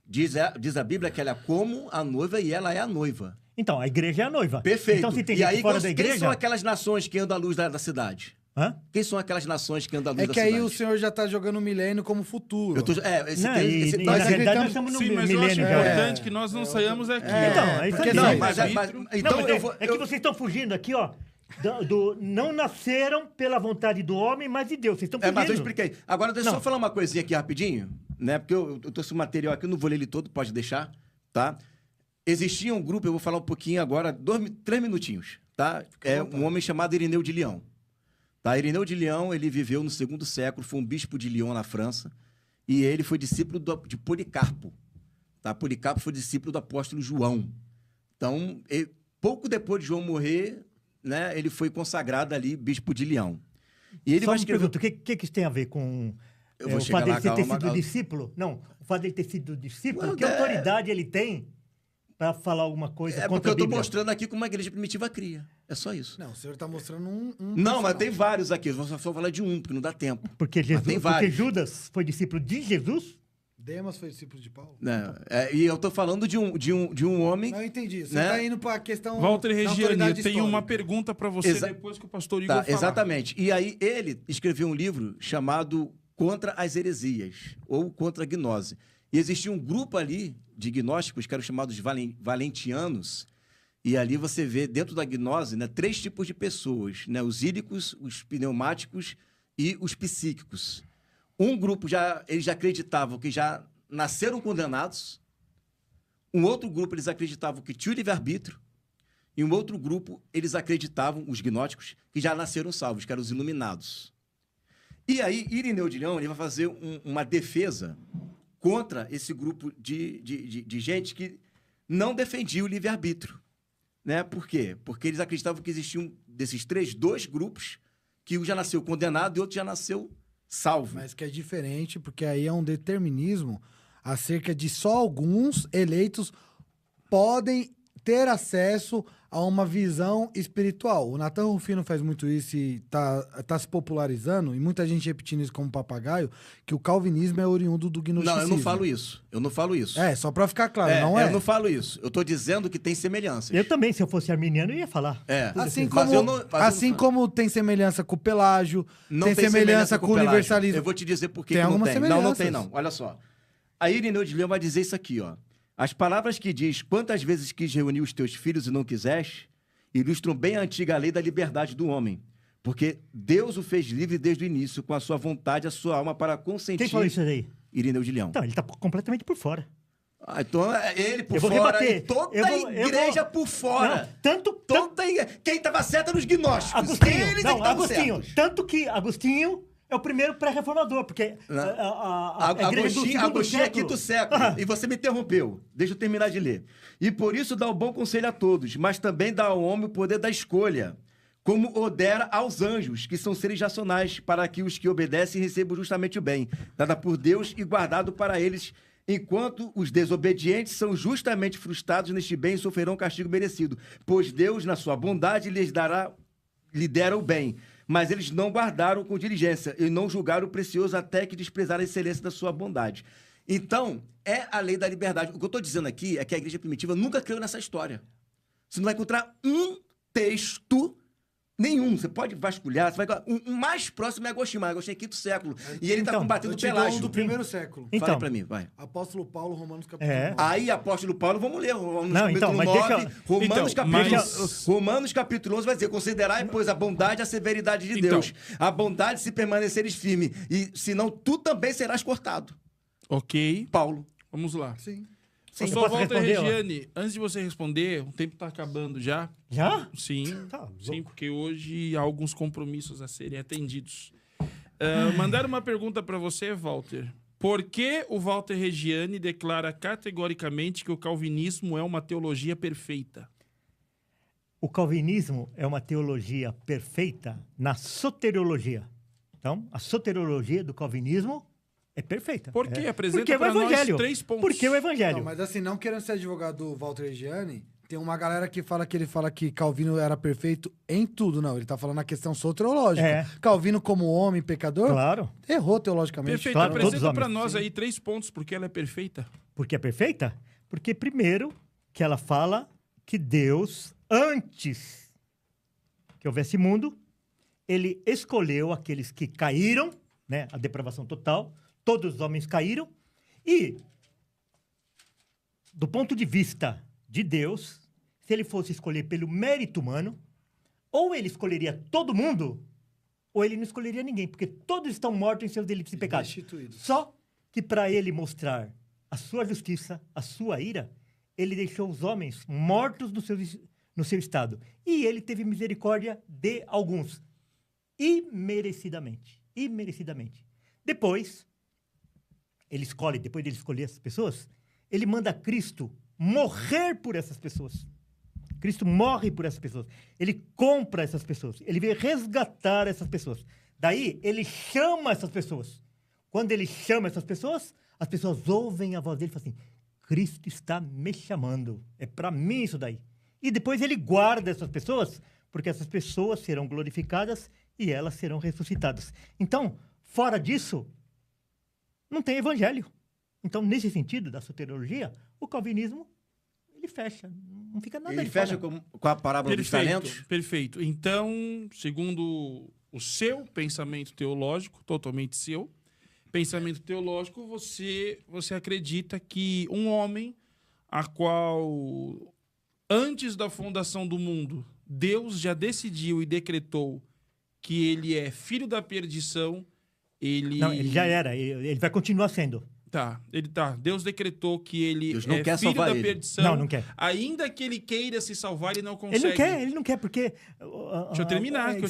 diz a Bíblia que ela é como a noiva e ela é a noiva. Então, a igreja é a noiva. Perfeito. Então, se tem e gente aí, fora da quem igreja... são aquelas nações que andam à luz da cidade? Hã? Quem são aquelas nações que andam à luz É da que cidade? aí o senhor já tá jogando o milênio como futuro. Eu tô, esse Não, tem- e, esse- e, nós na verdade, acreditamos- nós estamos no Sim, mas eu acho milênio já. importante que nós não saiamos daqui. Então, é isso porque aí. não, mas Não, mas eu vou... é que vocês estão fugindo aqui, ó. Não nasceram pela vontade do homem, mas de Deus. Vocês estão fugindo. mas eu expliquei. Agora, deixa eu Não. só falar uma coisinha aqui rapidinho, né? Porque eu trouxe um material aqui, eu não vou ler ele todo, pode deixar, tá? Existia um grupo, eu vou falar um pouquinho agora, 3 minutinhos, tá? É um homem chamado Irineu de Lyon. Tá? Irineu de Lyon, ele viveu no 2º século, foi um bispo de Lyon, na França, e ele foi discípulo de Policarpo. Tá? Policarpo foi discípulo do apóstolo João. Então, pouco depois de João morrer, né, ele foi consagrado ali, bispo de Lyon. E ele Só vai me escrever... pergunto, o que isso tem a ver com Eu vou o chegar fato dele lá, ter calma, sido calma. discípulo? Não, o fato dele ter sido discípulo, Não, que autoridade ele tem para falar alguma coisa É porque contra eu a estou Bíblia? mostrando aqui como a igreja primitiva cria. É só isso. Não, o senhor tá mostrando um Não, mas personagem. tem vários aqui. Eu vou só falar de um, porque não dá tempo. Porque, tem porque vários. Judas foi discípulo de Jesus? Demas foi discípulo de Paulo? Né? E eu estou falando de um homem... Não, eu entendi. Você Né? tá indo pra questão Walter da Regiane, autoridade eu tenho uma histórica. pergunta para você depois que o pastor Igor Tá, falar. exatamente. E aí ele escreveu um livro chamado Contra as Heresias, ou Contra a Gnose. E existia um grupo ali de gnósticos que eram chamados valentianos, e ali você vê dentro da gnose, né, 3 tipos de pessoas, né, os ílicos, os pneumáticos e os psíquicos. Um grupo eles já acreditavam que já nasceram condenados, um outro grupo eles acreditavam que tinha o livre-arbítrio, e um outro grupo eles acreditavam, os gnósticos, que já nasceram salvos, que eram os iluminados. E aí, Irineu de Lyon ele vai fazer uma defesa contra esse grupo de gente que não defendia o livre-arbítrio. Né? Por quê? Porque eles acreditavam que existiam, desses 2 grupos, que um já nasceu condenado e outro já nasceu salvo. Mas que é diferente, porque aí é um determinismo acerca de só alguns eleitos podem ter acesso a uma visão espiritual. O Natan Rufino faz muito isso e tá se popularizando, e muita gente repetindo isso como papagaio, que o calvinismo é oriundo do gnosticismo. Não, eu não falo isso. Eu não falo isso. É, só pra ficar claro, não é? Eu não falo isso. Eu estou dizendo que tem semelhanças. Eu também, se eu fosse arminiano, eu ia falar. É. Assim Mas como, eu não- mas eu assim não- como tem semelhança com o Pelágio, Não tem semelhança com o Pelágio. universalismo. Eu vou te dizer por que Tem que não algumas tem. Não, não semelhanças. tem, não. Olha só. A Irineu de Lyon vai dizer isso aqui, ó. As palavras que diz, quantas vezes quis reunir os teus filhos e não quiseste, ilustram bem a antiga lei da liberdade do homem. Porque Deus o fez livre desde o início, com a sua vontade, a sua alma, para consentir... Quem falou isso aí? Irineu de Leão. Então, ele tá completamente por fora. Então, ele por Eu vou fora rebater. e toda Eu a vou- igreja por fora. Não, tanto... Quem estava certo eram os gnósticos. Agostinho, Eles é que não, estavam Agostinho. certos. Tanto que Agostinho é o primeiro pré-reformador, porque a igreja do segundo Agostinho é século- quinto século. Ah. E você me interrompeu. Deixa eu terminar de ler. E por isso dá o bom conselho a todos, mas também dá ao homem o poder da escolha, como o dera aos anjos, que são seres racionais, para que os que obedecem recebam justamente o bem, dada por Deus e guardado para eles, enquanto os desobedientes são justamente frustrados neste bem e sofrerão castigo merecido, pois Deus, na sua bondade, lhe dera o bem, mas eles não guardaram com diligência e não julgaram o precioso até que desprezaram a excelência da sua bondade. Então, é a lei da liberdade. O que eu estou dizendo aqui é que a igreja primitiva nunca creu nessa história. Você não vai encontrar um texto nenhum. Você pode vasculhar. Você vai... O mais próximo é Agostinho, mas Agostinho é quinto século. E ele está Então, combatendo Eu o te dou um Pelágio. do primeiro século. Então. Fala pra mim, vai. Apóstolo Paulo, Romanos capítulo É. 9. Aí, apóstolo Paulo, vamos ler. Romanos Não, capítulo então, mas 9, deixa- Romanos, Então, capítulo, mas- Romanos capítulo 11 vai dizer, considerai, pois, a bondade e a severidade de Então. Deus. A bondade se permaneceres firme, e senão tu também serás cortado. Ok, Paulo. vamos lá. Sim. Sim, Pastor posso Walter responder, ó? Regiane, antes de você responder, o tempo está acabando já. Já? Sim, Tá, sim, porque hoje há alguns compromissos a serem atendidos. Mandaram uma pergunta para você, Walter. Por que o Walter Regiane declara categoricamente que o calvinismo é uma teologia perfeita? O calvinismo é uma teologia perfeita na soteriologia. Então, a soteriologia do calvinismo é perfeita. Por quê? Apresenta Porque é o pra nós evangelho. 3 pontos. Porque o evangelho. Não, mas assim, não querendo ser advogado do Walter Regiane, tem uma galera que ele fala que Calvino era perfeito em tudo. Não, ele tá falando na questão soteriológica. É. Calvino, como homem pecador, Claro. errou teologicamente. Perfeito, Claro, todos apresenta os para homens, nós sim. aí 3 pontos, porque ela é perfeita. Porque é perfeita? Porque, primeiro, que ela fala que Deus, antes que houvesse mundo, ele escolheu aqueles que caíram, né, a depravação total, todos os homens caíram, e, do ponto de vista de Deus, se ele fosse escolher pelo mérito humano, ou ele escolheria todo mundo, ou ele não escolheria ninguém, porque todos estão mortos em seus delitos e pecados. Destituídos. Só que para ele mostrar a sua justiça, a sua ira, ele deixou os homens mortos no seu estado. E ele teve misericórdia de alguns. Imerecidamente. Imerecidamente. Depois dele escolher essas pessoas, ele manda Cristo morrer por essas pessoas. Cristo morre por essas pessoas. Ele compra essas pessoas. Ele vem resgatar essas pessoas. Daí, ele chama essas pessoas. Quando ele chama essas pessoas, as pessoas ouvem a voz dele e falam assim, Cristo está me chamando. É para mim isso daí. E depois ele guarda essas pessoas, porque essas pessoas serão glorificadas e elas serão ressuscitadas. Então, fora disso, não tem evangelho. Então, nesse sentido da soteriologia, o calvinismo, ele fecha. Não fica nada Ele de fecha fora. com a parábola dos talentos. Perfeito. Então, segundo o seu pensamento teológico, totalmente seu, pensamento teológico, você acredita que um homem a qual, antes da fundação do mundo, Deus já decidiu e decretou que ele é filho da perdição, Não, ele já era. Ele vai continuar sendo. Deus decretou que ele Deus não é quer filho salvar da ele. perdição. Não, não quer. Ainda que ele queira se salvar, ele não consegue. Ele não quer, porque... Deixa eu terminar, que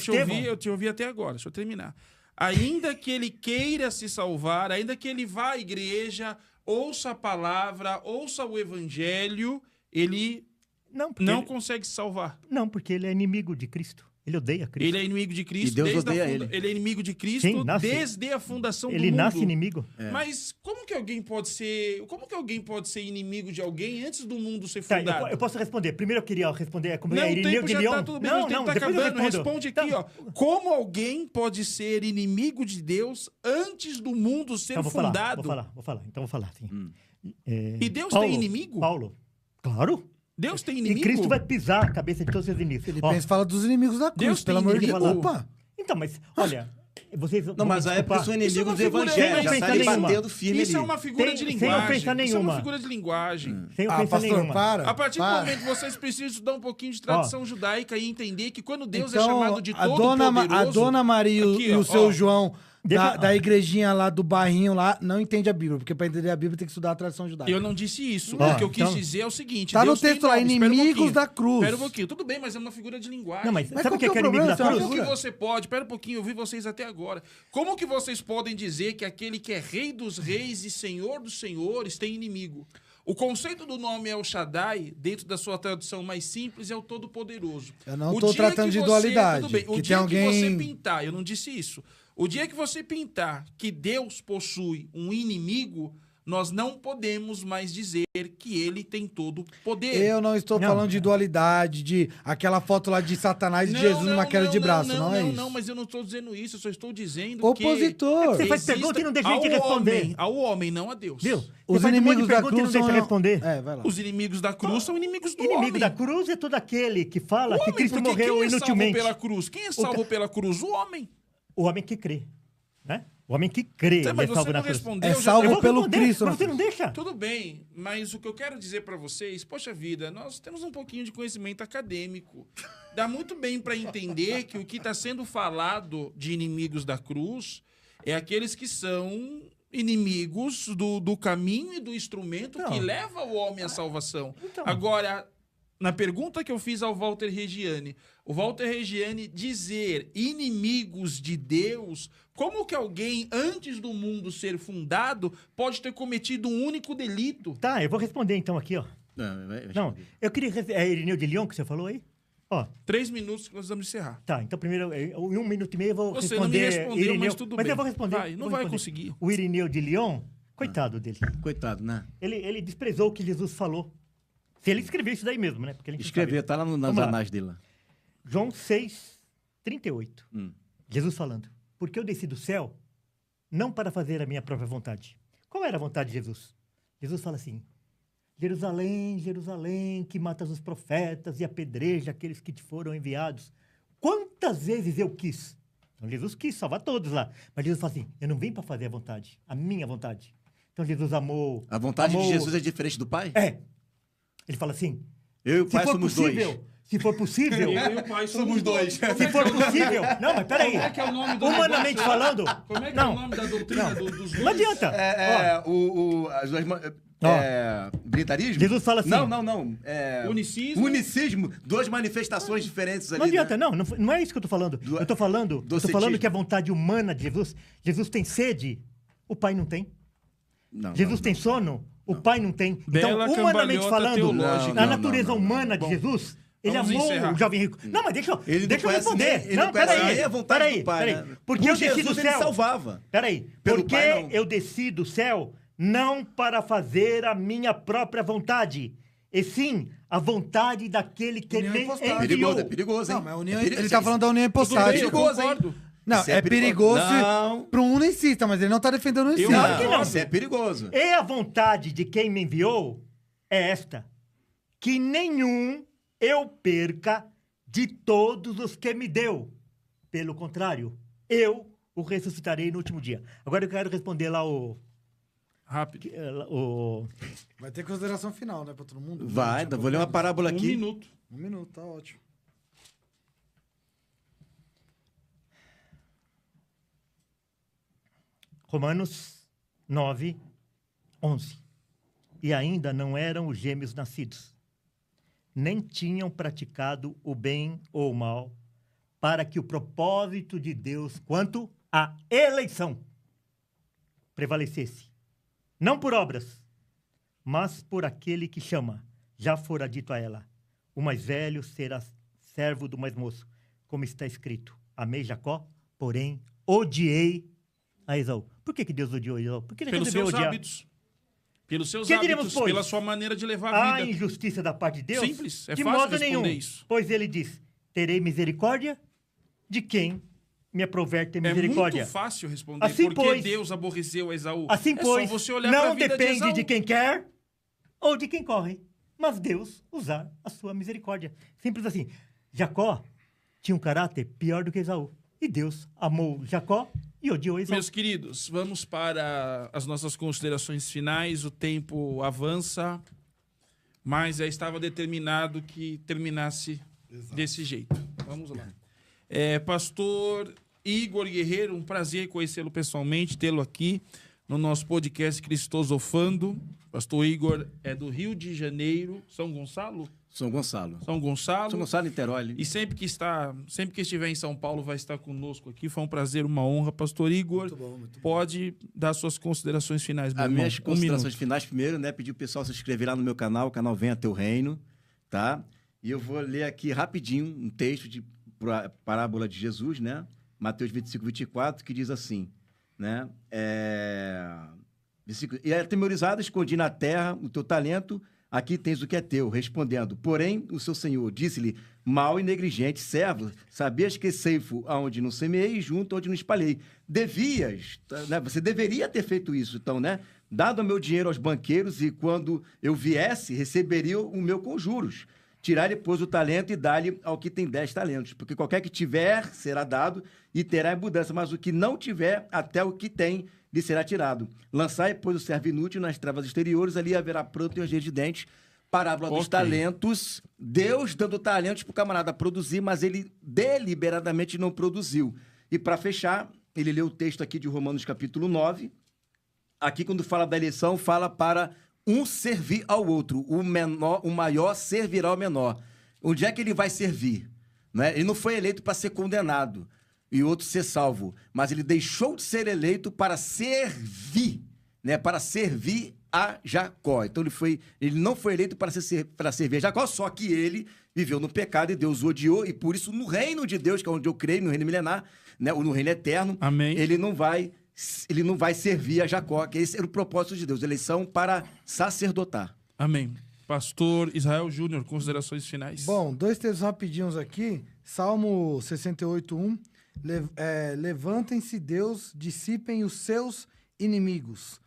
eu te ouvi até agora. Deixa eu terminar. Ainda que ele queira se salvar, ainda que ele vá à igreja, ouça a palavra, ouça o evangelho, ele não consegue se salvar. Não, porque ele é inimigo de Cristo. Ele odeia Cristo. Ele é inimigo de Cristo. E Deus desde odeia a ele. Ele é inimigo de Cristo Sim, nasce- desde a fundação do Ele mundo. nasce inimigo. Mas como que alguém pode ser inimigo de alguém antes do mundo ser Tá, fundado? eu posso responder. Primeiro eu queria responder como Não, é o Irineu tempo de já Leão. tá tudo bem, não, o tempo tá depois eu acabando. respondo. Responde aqui, Então, ó. Como alguém pode ser inimigo de Deus antes do mundo ser Então, fundado? Vou falar. Então, vou falar. Sim. E Deus tem inimigo? Paulo. Claro. Deus tem E inimigo? Cristo vai pisar a cabeça de todos os seus inimigos. Ó, Fala dos inimigos da cruz, Deus pelo tem amor de Deus. inimigo? Opa! então, mas, olha... Vocês Não, vão mas me aí é porque desculpar. são Isso é uma inimigos do figura- evangelho. sem Já ofensa saem nenhuma. batendo firme Isso é ali. uma figura Sem- de sem linguagem. ofensa Isso é uma nenhuma. figura de linguagem. Sem ofensa pastor, nenhuma. para. A partir do para. momento que vocês precisam estudar um pouquinho de tradição judaica e entender que quando Deus é Então, chamado de a Todo-Poderoso... dona Maria Aqui, e ó, o seu ó. João Deixa- da igrejinha lá do bairrinho lá não entende a Bíblia, porque para entender a Bíblia tem que estudar a tradição judaica. Eu não disse isso. Ó, o que eu quis então- dizer é o seguinte... Tá no Deus tem texto lá, nome. Espera um inimigos pouquinho. da cruz. Espera um pouquinho. Tudo bem, mas é uma figura de linguagem. Não, mas Mas sabe qual o que que é é o inimigo da problema? cruz? Como que Figura. você pode... Espera um pouquinho, eu vi vocês até agora. Como que vocês podem dizer que aquele que é rei dos reis e senhor dos senhores tem inimigo? O conceito do nome El Shaddai, dentro da sua tradução mais simples, é o Todo-Poderoso. Eu não O tô dia tratando que de você- dualidade, Tudo bem. O que dia tem que você alguém- pintar, eu não disse isso. O dia que você pintar que Deus possui um inimigo, nós não podemos mais dizer que ele tem todo o poder. Eu não estou Não. falando de dualidade, de aquela foto lá de Satanás e de Jesus numa queda de braço, não, é isso. Não, mas eu não estou dizendo isso, eu só estou dizendo Opositor. Você faz exista pergunta e não deixa a ao gente responder. homem, ao homem, não a Deus. Viu? Os Você faz um monte de inimigos da pergunta e cruz não são... deixa responder. É, vai lá. Os inimigos da cruz são inimigos do Inimigo homem. da cruz é todo aquele que fala O que homem, Cristo porque morreu quem é inutilmente. salvo pela cruz? Quem é salvo pela cruz? O homem. O homem que crê, né? O homem que crê Mas é você salvo não na cruz. respondeu. É já- salvo Eu vou pelo responder, Cristo, mas né? você não deixa. Tudo bem, mas o que eu quero dizer pra vocês, poxa vida, nós temos um pouquinho de conhecimento acadêmico. Dá muito bem pra entender que o que está sendo falado de inimigos da cruz é aqueles que são inimigos do caminho e do instrumento Não. que leva o homem à salvação. Então. Agora, na pergunta que eu fiz ao Walter Reggiani, o Walter Reggiani dizer inimigos de Deus, como que alguém, antes do mundo ser fundado, pode ter cometido um único delito? Tá, eu vou responder então aqui, ó. Não, eu queria... É Irineu de Lyon que você falou aí? Ó, 3 minutos que nós vamos encerrar. tá, então primeiro, em 1 minuto e meio eu vou Você responder... não me respondeu, Irineu, mas tudo bem. eu vou responder. Vai, não vou vai responder. conseguir. O Irineu de Lyon, coitado dele. Coitado, né? Ele desprezou o que Jesus falou. Se ele escreveu isso daí mesmo, né? Porque ele Escreveu, tá lá nas Vamos lá. anais dele. Lá. João 6, 38. Hum. Jesus falando. Porque eu desci do céu não para fazer a minha própria vontade. Qual era a vontade de Jesus? Jesus fala assim: Jerusalém, Jerusalém, que matas os profetas e apedreja aqueles que te foram enviados. Quantas vezes eu quis? Então Jesus quis salvar todos lá. Mas Jesus fala assim: eu não vim para fazer a vontade, a minha vontade. Então Jesus amou... A vontade amou- de Jesus é diferente do Pai? É. Ele fala assim: Eu e o se Pai for somos possível, dois. se for possível... Eu e o pai somos dois. Se for possível... Não, mas peraí. Como é que é o nome do Humanamente negócio lá? falando... Como é que não, é o nome da doutrina dos não adianta. As duas... Ó. Britarismo? Jesus fala assim- Não. Unicismo? Unicismo. Duas manifestações diferentes ali. Não adianta, né? não é isso que eu tô falando. Eu tô falando Docetismo. que a vontade humana de Jesus... Jesus tem sede, o Pai não tem. Não, Jesus não, tem não. sono, o Pai não tem. Bela Então, humanamente cambalhota falando, teológica. a Não, natureza não, não, humana de Bom, Jesus... Ele vamos amou encerrar. o jovem rico. Não, mas deixa Ele não eu conhece responder. nem- ele não, não conhece peraí. nem a vontade do Pai, né? Porque Por eu desci Jesus do ele céu. salvava. Peraí. Pelo Porque Pai, não. eu desci do céu não para fazer a minha própria vontade, e sim a vontade daquele que União me impostável. enviou. É perigoso, hein? Não, mas a união, É perigo- ele tá falando da união Tudo hipostática. bem, eu perigoso, hein? concordo. Não, Isso é perigoso Não. para um unicista, mas ele não tá defendendo o unicista. Eu- Claro que não. Isso é perigoso. E a vontade de quem me enviou é esta: que nenhum eu perca de todos os que me deu. Pelo contrário, eu o ressuscitarei no último dia. Agora eu quero responder lá Rápido. o Vai ter consideração final, né, pra todo mundo? Vai, vou ler uma parábola Um aqui. minuto. 1 minuto, tá ótimo. Romanos 9, 11. E ainda não eram os gêmeos nascidos, nem tinham praticado o bem ou o mal, para que o propósito de Deus quanto à eleição prevalecesse. Não por obras, mas por aquele que chama. Já fora dito a ela: o mais velho será servo do mais moço, como está escrito: amei Jacó, porém odiei a Esaú. Por que Deus odiou Esaú? Porque ele Pelos resolveu seus odiar. hábitos. Pelos seus Que hábitos, diremos, pois? pela sua maneira de levar A a vida. injustiça da parte de Deus? Simples, é de fácil modo responder nenhum. isso. Pois ele diz: terei misericórdia de quem me aprover ter É misericórdia. muito fácil responder Assim, porque pois- Deus aborreceu a Esaú. Assim, é pois, só você olhar não pra vida depende Esaú. de quem quer ou de quem corre, mas Deus usar a sua misericórdia. Simples assim. Jacó tinha um caráter pior do que Esaú. E Deus amou Jacó e odiou Esaú. Meus queridos, vamos para as nossas considerações finais. O tempo avança, mas já estava determinado que terminasse desse jeito. Vamos lá. Pastor Igor Guerreiro, um prazer conhecê-lo pessoalmente, tê-lo aqui no nosso podcast Cristosofando. Pastor Igor é do Rio de Janeiro, São Gonçalo? São Gonçalo. São Gonçalo. São Gonçalo, Niterói. E sempre que estiver em São Paulo, vai estar conosco aqui. Foi um prazer, uma honra. Pastor Igor, Muito bom. pode dar suas considerações finais. meu As irmão. minhas considerações finais, primeiro, né? Pedir o pessoal se inscrever lá no meu canal, o canal Venha Teu Reino, tá? E eu vou ler aqui rapidinho um texto de parábola de Jesus, né? Mateus 25, 24, que diz assim, né? E atemorizado, escondi na terra o teu talento, aqui tens o que é teu. Respondendo, porém, o seu senhor disse-lhe, mau e negligente servo, sabias que ceifo aonde não semeei e junto onde não espalhei. Devias, né? Você deveria ter feito isso, então, né? Dado o meu dinheiro aos banqueiros e quando eu viesse, receberia o meu com juros. Tirar depois o talento e dar-lhe ao que tem 10 talentos. Porque qualquer que tiver, será dado e terá abundância. Mas o que não tiver, até o que tem, lhe será tirado. Lançai, pois, o servo inútil nas trevas exteriores, ali haverá pranto e ranger de dentes. Parábola dos talentos. Deus dando talentos para o camarada produzir, mas ele deliberadamente não produziu. E para fechar, ele leu o texto aqui de Romanos capítulo 9. Aqui, quando fala da eleição, fala para um servir ao outro. O maior servirá ao menor. Onde é que ele vai servir? Né? Ele não foi eleito para ser condenado e o outro ser salvo, mas ele deixou de ser eleito para servir, né? Para servir a Jacó. Então ele não foi eleito para servir a Jacó, só que ele viveu no pecado e Deus o odiou, e por isso no reino de Deus, que é onde eu creio, no reino milenar, né? Ou no reino eterno, Amém. Ele não vai servir a Jacó, que esse era o propósito de Deus, eleição para sacerdotar. Amém. Pastor Israel Júnior, considerações finais. Bom, 2 textos rapidinhos aqui. Salmo 68:1. Levantem-se, Deus, dissipem os seus inimigos.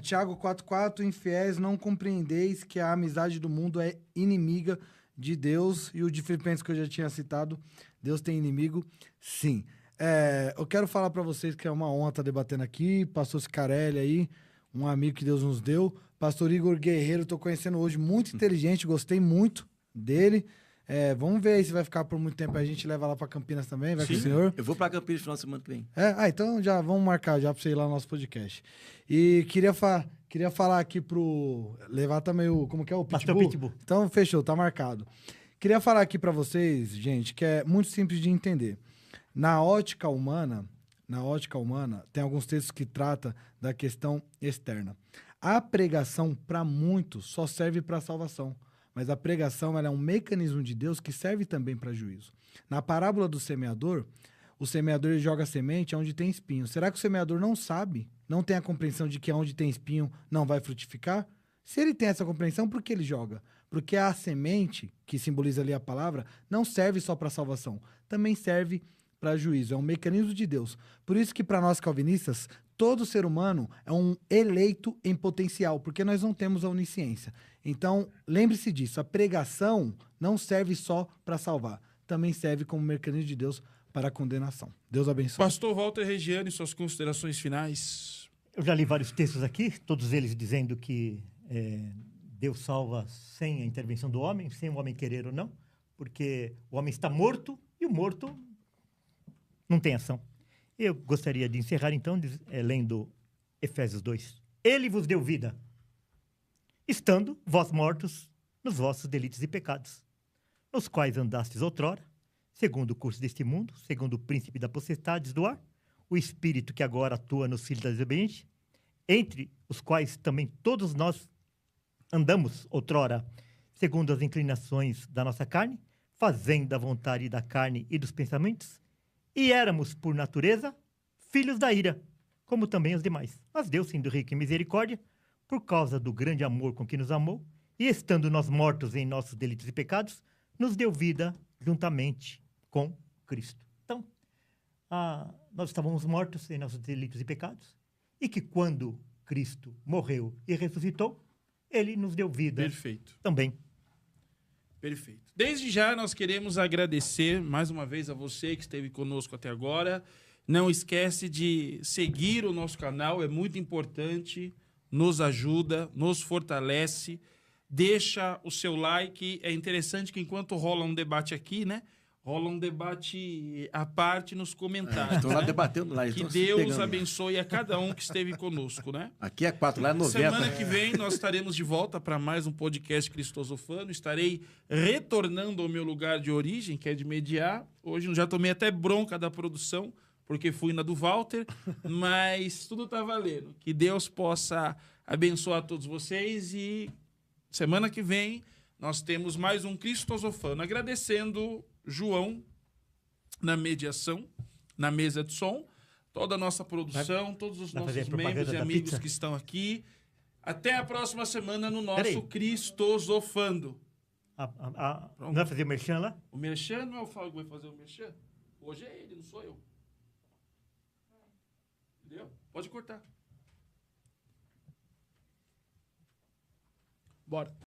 Tiago 4:4. Infiéis, não compreendeis que a amizade do mundo é inimiga de Deus. E o de Filipenses que eu já tinha citado, Deus tem inimigo? Sim. Eu quero falar para vocês que é uma honra estar debatendo aqui. Pastor Scarelli aí, um amigo que Deus nos deu. Pastor Igor Guerreiro, estou conhecendo hoje, muito inteligente, gostei muito dele. Vamos ver aí se vai ficar por muito tempo. A gente leva lá para Campinas também, vai com o senhor. Eu vou para Campinas no final de semana que vem. Então já vamos marcar já para você ir lá no nosso podcast. E queria falar aqui pro... Levar também o... Como que é? O Pastor Pitbull? Pitbull. Então fechou, tá marcado. Queria falar aqui para vocês, gente, que é muito simples de entender. Na ótica humana, tem alguns textos que tratam da questão externa. A pregação, para muitos, só serve para salvação. Mas a pregação ela é um mecanismo de Deus que serve também para juízo. Na parábola do semeador, o semeador ele joga semente onde tem espinho. Será que o semeador não sabe, não tem a compreensão de que onde tem espinho não vai frutificar? Se ele tem essa compreensão, por que ele joga? Porque a semente, que simboliza ali a palavra, não serve só para salvação, também serve para juízo. É um mecanismo de Deus. Por isso que para nós calvinistas, todo ser humano é um eleito em potencial, porque nós não temos a onisciência. Então, lembre-se disso, a pregação não serve só para salvar, também serve como mecanismo de Deus para a condenação. Deus abençoe. Pastor Walter Regiane, suas considerações finais. Eu já li vários textos aqui, todos eles dizendo que Deus salva sem a intervenção do homem, sem o homem querer ou não, porque o homem está morto e o morto não tem ação. Eu gostaria de encerrar, então, lendo Efésios 2. Ele vos deu vida, estando vós mortos nos vossos delitos e pecados, nos quais andastes outrora, segundo o curso deste mundo, segundo o príncipe da potestade do ar, o espírito que agora atua nos filhos da desobediência, entre os quais também todos nós andamos outrora, segundo as inclinações da nossa carne, fazendo a vontade da carne e dos pensamentos, e éramos, por natureza, filhos da ira, como também os demais. Mas Deus, sendo rico em misericórdia, por causa do grande amor com que nos amou, e estando nós mortos em nossos delitos e pecados, nos deu vida juntamente com Cristo. Então, nós estávamos mortos em nossos delitos e pecados, e que quando Cristo morreu e ressuscitou, ele nos deu vida Perfeito. também. Perfeito. Desde já, nós queremos agradecer mais uma vez a você que esteve conosco até agora. Não esquece de seguir o nosso canal, é muito importante, nos ajuda, nos fortalece. Deixa o seu like. É interessante que enquanto rola um debate aqui, né? Rola um debate à parte nos comentários. Estou lá né? debatendo lá. Que estão se Deus pegando. abençoe a cada um que esteve conosco, né? Aqui é 4, lá é 90. Semana que vem nós estaremos de volta para mais um podcast Cristosofano. Estarei retornando ao meu lugar de origem, que é de mediar. Hoje eu já tomei até bronca da produção, porque fui na do Walter, mas tudo está valendo. Que Deus possa abençoar todos vocês e semana que vem nós temos mais um Cristosofano. Agradecendo João na mediação, na mesa de som, toda a nossa produção, todos os vai fazer nossos a propaganda membros e da amigos pizza? que estão aqui. Até a próxima semana no nosso Peraí. Cristosofando. Não vai fazer o merchan lá? O Merchan não é o Fábio que vai fazer o Merchan? Hoje é ele, não sou eu. Entendeu? Pode cortar. Bora.